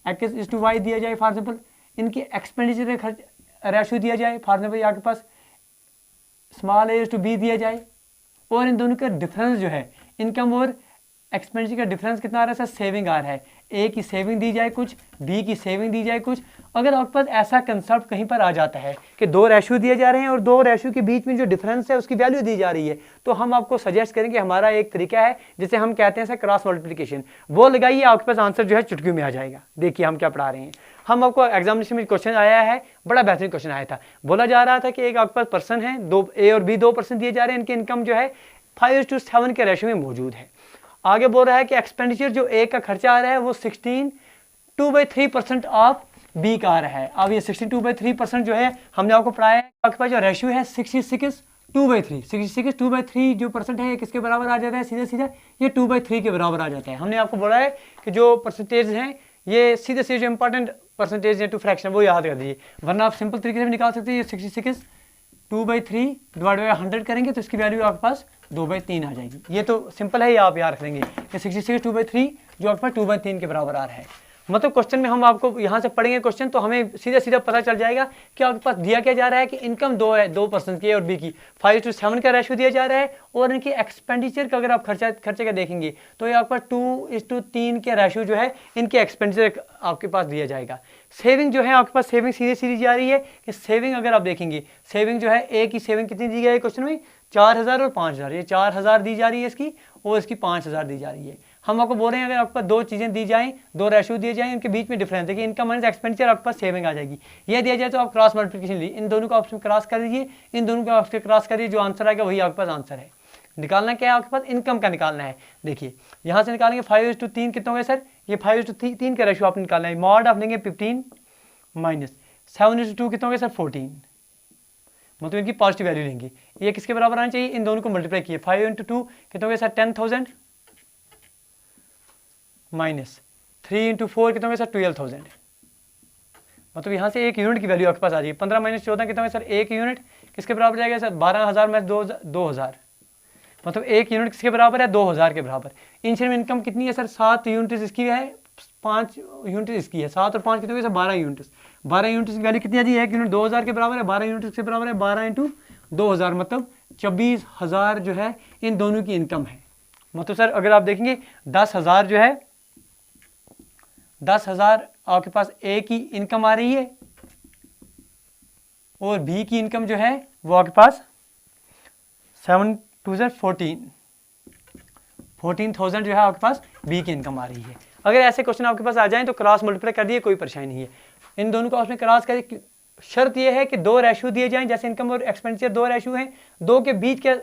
X/Y दिया जाए, फॉर एग्जाम्पल इनके एक्सपेंडिचर का रेशियो दिया जाए, फॉर एग्जाम्पल आपके पास स्मॉल A/B दिया जाए, और इन दोनों का डिफरेंस जो है इनकम और एक्सपेंडिचर का डिफरेंस कितना आ रहा है सर सेविंग आ रहा है। ए की सेविंग दी जाए कुछ, बी की सेविंग दी जाए कुछ। अगर आपके पास ऐसा कंसेप्ट कहीं पर आ जाता है कि दो रेशियो दिए जा रहे हैं और दो रेशियो के बीच में जो डिफरेंस है उसकी वैल्यू दी जा रही है, तो हम आपको सजेस्ट करेंगे, हमारा एक तरीका है जिसे हम कहते हैं सर क्रॉस मल्टीप्लिकेशन, वो लगाइए, आपके पास आंसर जो है चुटकी में आ जाएगा। देखिए हम क्या पढ़ा रहे हैं। हम आपको एग्जामिनेशन में क्वेश्चन आया है, बड़ा बेहतरीन क्वेश्चन आया था, बोला जा रहा था कि एक आपके पास पर्सन है, दो ए और बी 2% दिए जा रहे हैं, इनकी इनकम जो है 5:7 के रेशियो में मौजूद है। आगे बोल रहा है कि एक्सपेंडिचर जो ए का खर्चा आ रहा है वो 16/2/3% ऑफ बी का आ रहा है। अब ये 16/2/3% जो है हमने आपको पढ़ाया है, आपके पास जो रेशियो है 66/2/3, 66/2/3 जो परसेंट है ये किसके बराबर आ जाता है, सीधा सीधा ये 2/3 के बराबर आ जाता है। हमने आपको बोला है कि जो परसेंटेज हैं ये सीधे सीधे जो इंपॉर्टेंट परसेंटेज है टू फ्रैक्शन वो याद कर दीजिए, वरना आप सिंपल तरीके से भी निकाल सकते हैं। ये 66/2/3 डिवाइड बाई 100 करेंगे तो इसकी वैल्यू आपके पास 2/3 आ जाएगी। ये तो सिंपल है, ये आप याद रख लेंगे कि 66/2/3 जो आपके पास 2/3 के बराबर आ रहा है। मतलब क्वेश्चन में हम आपको यहाँ से पढ़ेंगे क्वेश्चन तो हमें सीधा सीधा पता चल जाएगा कि आपके पास दिया क्या जा रहा है कि इनकम दो है, 2% की और बी की 5:7 का रेशियो दिया जा रहा है, और इनकी एक्सपेंडिचर का अगर आप खर्चे का देखेंगे तो ये आपके पास 2:3 के रेशियो जो है इनके एक्सपेंडिचर आपके पास दिया जाएगा। सेविंग जो है आपके पास सेविंग सीधी सीधी जा रही है कि सेविंग अगर आप देखेंगे, सेविंग जो है ए की सेविंग कितनी दी गई है क्वेश्चन में 4000 और 5000, ये 4000 दी जा रही है इसकी और इसकी 5000 दी जा रही है। हम आपको बोल रहे हैं अगर आपके पास दो चीज़ें दी जाएं, दो रेशियो दिए जाएं, उनके बीच में डिफरेंस देखिए, इनकम माइनस एक्सपेंडिचर आपके पास सेविंग आ जाएगी। ये दिया जाए तो आप क्रॉस मल्टीप्लिकेशन ली, इन दोनों को ऑप्शन क्रॉस कर दीजिए, इन दोनों को ऑप्शन क्रॉस करिए, जो आंसर आएगा वही आपके पास आंसर है। निकालना क्या है आपके पास, इनकम का निकालना है। देखिए यहाँ से निकालेंगे 5:3 कितना होगा सर, ये 5:3 का रेशियो आपने निकालना है। मॉड आप लेंगे 15 माइनस 7:2 कितना होगा सर 14, मतलब इनकी पॉजिटिव वैल्यू लेंगे। ये किसके बराबर आना चाहिए, इन दोनों को मल्टीप्लाई किए 5:2 कितना होगा सर 10,000 माइनस 3:4 कितना होगा सर 12,000, मतलब यहाँ से एक यूनिट की वैल्यू आपके पास आ जाएगी। 15 माइनस 14 कितना होगा सर, एक यूनिट किसके बराबर जाएगा सर 12,000 में 2,000, मतलब एक यूनिट किसके बराबर है 2,000 के बराबर। इनिशियल में इनकम कितनी है सर 7 यूनिट इसकी है, 5 यूनिट इसकी है, 7 और 5 कितने हुए सर 12 यूनिट। 12 यूनिट की वैल्यू कितनी आ जाएगी, एक यूनिट 2,000 के बराबर है, 12 यूनिट किसके बराबर है 12 × 2,000, मतलब 24,000 जो है इन दोनों की इनकम है। मतलब सर अगर आप देखेंगे 10,000 जो है 10,000 आपके पास ए की इनकम आ रही है और बी की इनकम जो है वो आपके पास 14,000 जो है आपके पास बी की इनकम आ रही है। अगर ऐसे क्वेश्चन आपके पास आ जाएं तो क्रॉस मल्टीप्लाई कर दिए, कोई परेशानी नहीं है। इन दोनों को आपने क्रॉस करिए, शर्त यह है कि दो रेशियो दिए जाएं, जैसे इनकम और एक्सपेंडिचर दो रेशियो हैं, दो के बीच के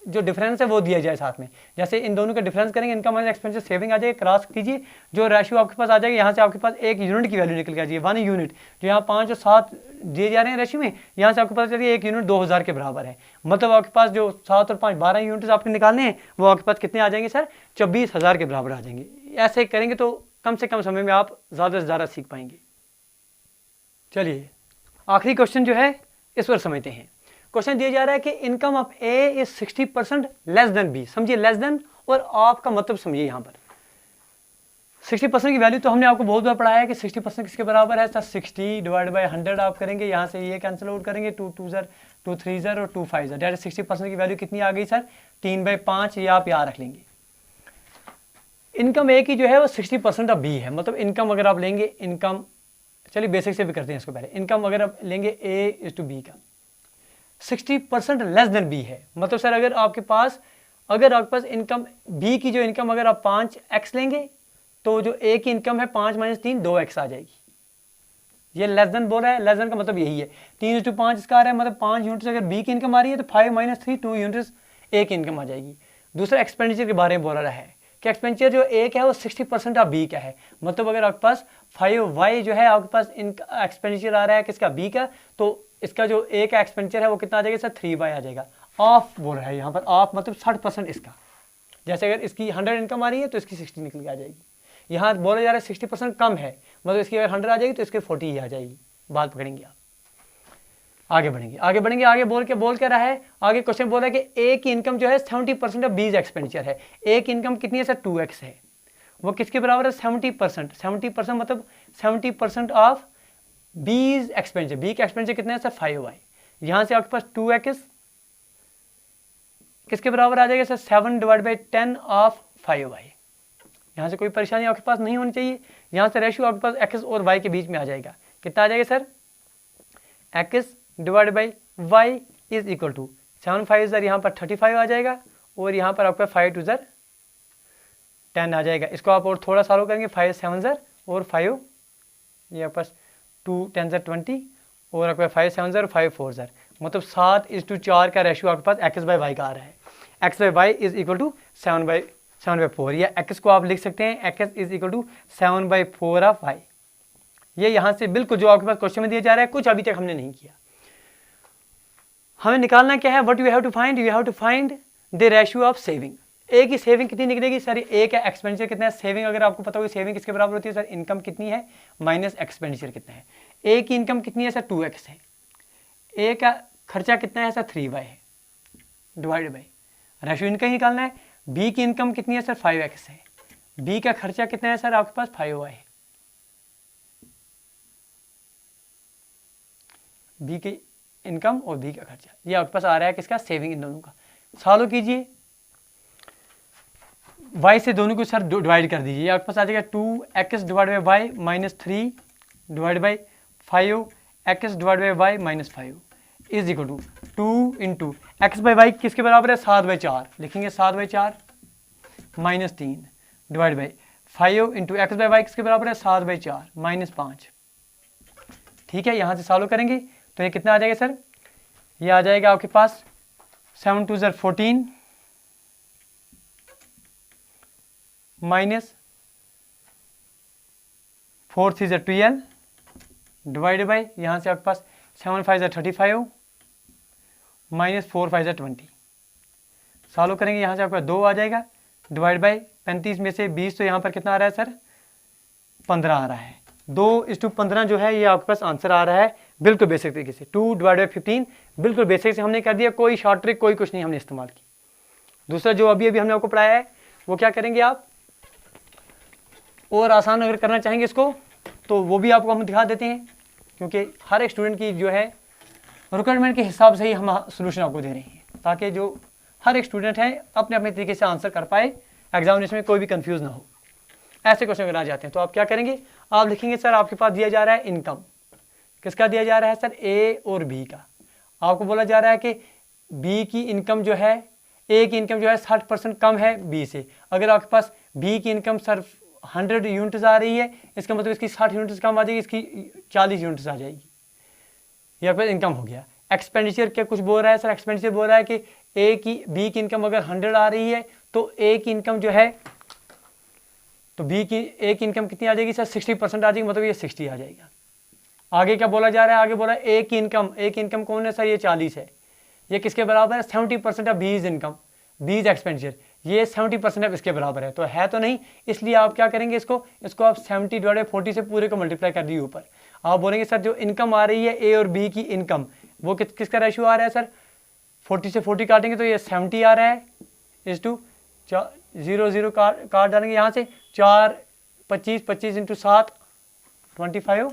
जो डिफरेंस है वो दिया जाए साथ में। जैसे इन दोनों का डिफरेंस करेंगे, इनकम और एक्सपेंडिचर सेविंग आ जाएगी, क्रॉस कीजिए, जो रेशियो आपके पास आ जाएगी यहाँ से आपके पास एक यूनिट की वैल्यू निकल के आ जाएगी, 1 यूनिट। जो यहाँ 5 और 7 दिए जा रहे हैं रेशियो में, यहाँ से आपको पता चलिए एक यूनिट 2,000 के बराबर है, मतलब आपके पास जो 7 और 5 12 यूनिट आपके निकालने हैं वो आपके पास कितने आ जाएंगे सर 24,000 के बराबर आ जाएंगे। ऐसे करेंगे तो कम से कम समय में आप ज़्यादा से ज़्यादा सीख पाएंगे। चलिए आखिरी क्वेश्चन जो है इस पर समझते हैं। क्वेश्चन दिया जा रहा है कि income of A is 60% less than B. समझिए लेस देन और ऑफ का मतलब समझिए। यहाँ पर 60% की वैल्यू तो हमने आपको बहुत बार पढ़ाया है कि 60% किसके बराबर है सर 60 डिवाइड बाई 100 आप करेंगे, यहाँ से ये कैंसिल आउट करेंगे, 2 2 3 और 2 5 डायरेक्ट 60% की वैल्यू कितनी आ गई सर 3/5, ये आप याद रख लेंगे। इनकम ए की जो है वो 60% ऑफ बी है, मतलब इनकम अगर आप लेंगे, इनकम चलिए बेसिक से भी करते हैं इसको पहले। इनकम अगर आप लेंगे ए इज टू बी का 60% लेस देन बी है, मतलब सर अगर आपके पास इनकम बी की जो इनकम अगर आप 5x लेंगे तो जो ए की इनकम है 5 - 3 2x आ जाएगी। ये लेस देन बोल रहा है, लेस देन का मतलब यही है 3:5 इसका आ रहा है, मतलब 5 यूनिट्स अगर बी की इनकम आ रही है तो 5 - 3 2 यूनिट्स ए की इनकम आ जाएगी। दूसरा एक्सपेंडिचर के बारे में बोल रहा है कि एक्सपेंडिचर जो ए का है वो 60% ऑफ बी का है, मतलब अगर आपके पास 5y जो है आपके पास इनका एक्सपेंडिचर आ रहा है किसका, बी का, तो इसका जो ए का एक्सपेंडिचर है वो कितना आ जाएगा सर, 3y आ जाएगा। ऑफ बोल रहा है यहाँ पर, ऑफ मतलब 60% इसका, जैसे अगर इसकी 100 इनकम आ रही है तो इसकी 60 निकल के आ जाएगी। यहाँ बोला जा रहा है 60% कम है, मतलब इसकी अगर 100 आ जाएगी तो इसके 40 ही आ जाएगी। बात पकड़ेंगे आप, आगे बढ़ेंगे आगे बोल के रहा है, आगे क्वेश्चन बोल रहा है कि ए की इनकम जो है 70% ऑफ बीज एक्सपेंडिचर है। ए की इनकम कितनी है सर, 2x है, वो किसके बराबर है, 70%। 70% मतलब 70% ऑफ बीज एक्सपेंडिचर, बी का एक्सपेंडिचर कितना है सर, 5y। यहाँ से आपके पास 2x किसके बराबर आ जाएगा सर, 7/10 ऑफ 5y। यहाँ से कोई परेशानी आपके पास नहीं होनी चाहिए। यहाँ से रेशियो आपके पास x और y के बीच में आ जाएगा, कितना आ जाएगा sir, x/y is equal to 7 5 यहाँ पर 35 आ जाएगा, और यहाँ पर आपका 5 2 10 आ जाएगा। इसको आप और थोड़ा सॉल्व करेंगे, 5 7 और 5 ये आपके पास 2 10 20, और आपके 5 7 और 5 4 मतलब 7:4 का रेशियो आपके पास x/y का आ रहा है। x/y इज इक्वल टू 7/4, या x को आप लिख सकते हैं x is equal to 7/4 of y। ये यहाँ से बिल्कुल जो आपके पास क्वेश्चन में दिया जा रहा है, कुछ अभी तक हमने नहीं किया। हमें निकालना क्या है, what you have to find, you have to find the ratio of saving. A की सेविंग कितनी निकलेगी सर, ए का एक्सपेंडिचर कितना है, सेविंग अगर आपको पता होगी सेविंग किसके बराबर होती है सर, इनकम कितनी है माइनस एक्सपेंडिचर कितना है। ए की इनकम कितनी है सर, 2x है, ए का खर्चा कितना है सर, 3y है, डिवाइड बाई रेशियो इनका ही निकालना है। बी की इनकम कितनी है सर, 5x है, बी का खर्चा कितना है सर आपके पास, 5y है। बी की इनकम और बी का खर्चा, ये आपके पास आ रहा है किसका, सेविंग, इन दोनों का। सॉल्व कीजिए, y से दोनों को सर डिवाइड कर दीजिए, आपके पास आ जाएगा 2x divide by y minus 3 divide by 5x divide by y minus 5 is equal to 2 into x/y किसके बराबर है, 7/4 लिखेंगे, 7/4 minus 3 divide by 5 into x/y किसके बराबर है, 7/4 माइनस 5। ठीक है, यहाँ से सॉल्व करेंगे तो ये कितना आ जाएगा सर, ये आ जाएगा आपके पास 7 2 14 माइनस 4 3 12 डिवाइड बाई, यहाँ से आपके पास 7 5 35 माइनस 4 5 20। सॉल्व करेंगे, यहाँ से आपका 2 आ जाएगा, डिवाइड बाई 35 में से 20 तो यहाँ पर कितना आ रहा है सर, 15 आ रहा है। 2:15 जो है ये आपके पास आंसर आ रहा है, बिल्कुल बेसिक तरीके से। 2 डिवाइड बाई 15 बिल्कुल बेसिक से हमने कर दिया, कोई शॉर्ट ट्रिक कोई कुछ नहीं हमने इस्तेमाल की। दूसरा जो अभी हमने आपको पढ़ाया है वो क्या करेंगे आप, और आसान अगर करना चाहेंगे इसको तो वो भी आपको हम दिखा देते हैं, क्योंकि हर एक स्टूडेंट की जो है रिक्वायरमेंट के हिसाब से ही हम सोल्यूशन आपको दे रहे हैं, ताकि जो हर एक स्टूडेंट है अपने अपने तरीके से आंसर कर पाए, एग्जामिनेशन में कोई भी कंफ्यूज ना हो। ऐसे क्वेश्चन अगर आ जाते हैं तो आप क्या करेंगे, आप लिखेंगे सर आपके पास दिया जा रहा है इनकम, किसका दिया जा रहा है सर, ए और बी का। आपको बोला जा रहा है कि बी की इनकम जो है, ए की इनकम जो है 60% कम है बी से। अगर आपके पास बी की इनकम सर 100 यूनिट्स आ रही है, इसका मतलब इसकी 60 यूनिट्स कम आ जाएगी, इसकी 40 यूनिट्स आ जाएगी, ये आपका इनकम हो गया। एक्सपेंडिचर क्या कुछ बोल रहा है सर, एक्सपेंडिचर बोल रहा है कि ए की बी की इनकम अगर 100 आ रही है तो ए की इनकम जो है, तो बी की ए की इनकम कितनी आ जाएगी सर, 60% आ जाएगी, मतलब ये 60 आ जाएगा। आगे क्या बोला जा रहा है, आगे बोला है ए की इनकम कौन है सर, ये 40 है, ये किसके बराबर है, 70% ऑफ बीज इनकम, बीज एक्सपेंडिचर, ये 70% ऑफ इसके बराबर है, तो है तो नहीं, इसलिए आप क्या करेंगे, इसको आप 70 डिवाइड 40 से पूरे को मल्टीप्लाई कर दिए ऊपर। आप बोलेंगे सर जो इनकम आ रही है ए और बी की इनकम, वो किसका रेशियो आ रहा है सर, 40 से 40 काटेंगे तो ये 70 आ रहा है, इस टू 0 0 काट डालेंगे यहाँ से, 4 25 25 इंटू 7 25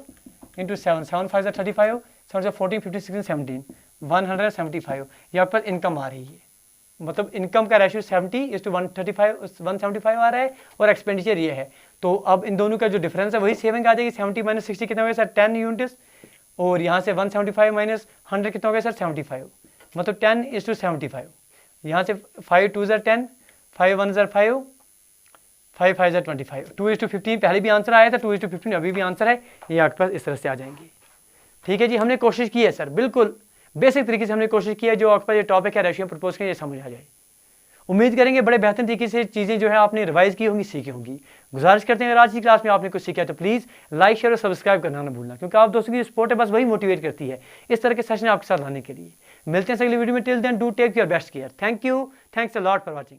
इंटू 7 7 5 35 7 से 14 15 16 17 175, ये आपके पास इनकम आ रही है, मतलब इनकम का रेशियो 70:135 175 आ रहा है, और एक्सपेंडिचर ये है। तो अब इन दोनों का जो डिफरेंस है वही सेविंग आ जाएगी, 70 - 60 कितना हो गया सर, 10 यूनिट्स, और यहाँ से 175 - 100 कितना हो गया सर, 75, मतलब 10:75। यहाँ से 5 2 10 5 1 5 5 5 ज़ा 25, 2:15 पहले भी आंसर आया था, 2:15 अभी भी आंसर है, ये आपके पास इस तरह से आ जाएंगी। ठीक है जी, हमने कोशिश की है सर, बिल्कुल बेसिक तरीके से हमने कोशिश की है, जो आपके पास ये टॉपिक है रेशियो प्रपोज के, ये समझ आ जाए। उम्मीद करेंगे बड़े बेहतरीन तरीके से चीज़ें जो है आपने रिवाइज की होंगी, सीखी होंगी। गुजारिश करते हैं अगर आज की क्लास में आपने कुछ सीखा तो प्लीज़ लाइक शेयर और सब्सक्राइब करना ना भूलना, क्योंकि आप दोस्तों की सपोर्ट है बस वही मोटिवेट करती है इस तरह के सेशन आपके साथ लाने के लिए। मिलते हैं अगली वीडियो में, till then do take your best care. Thank you, thanks a lot for watching.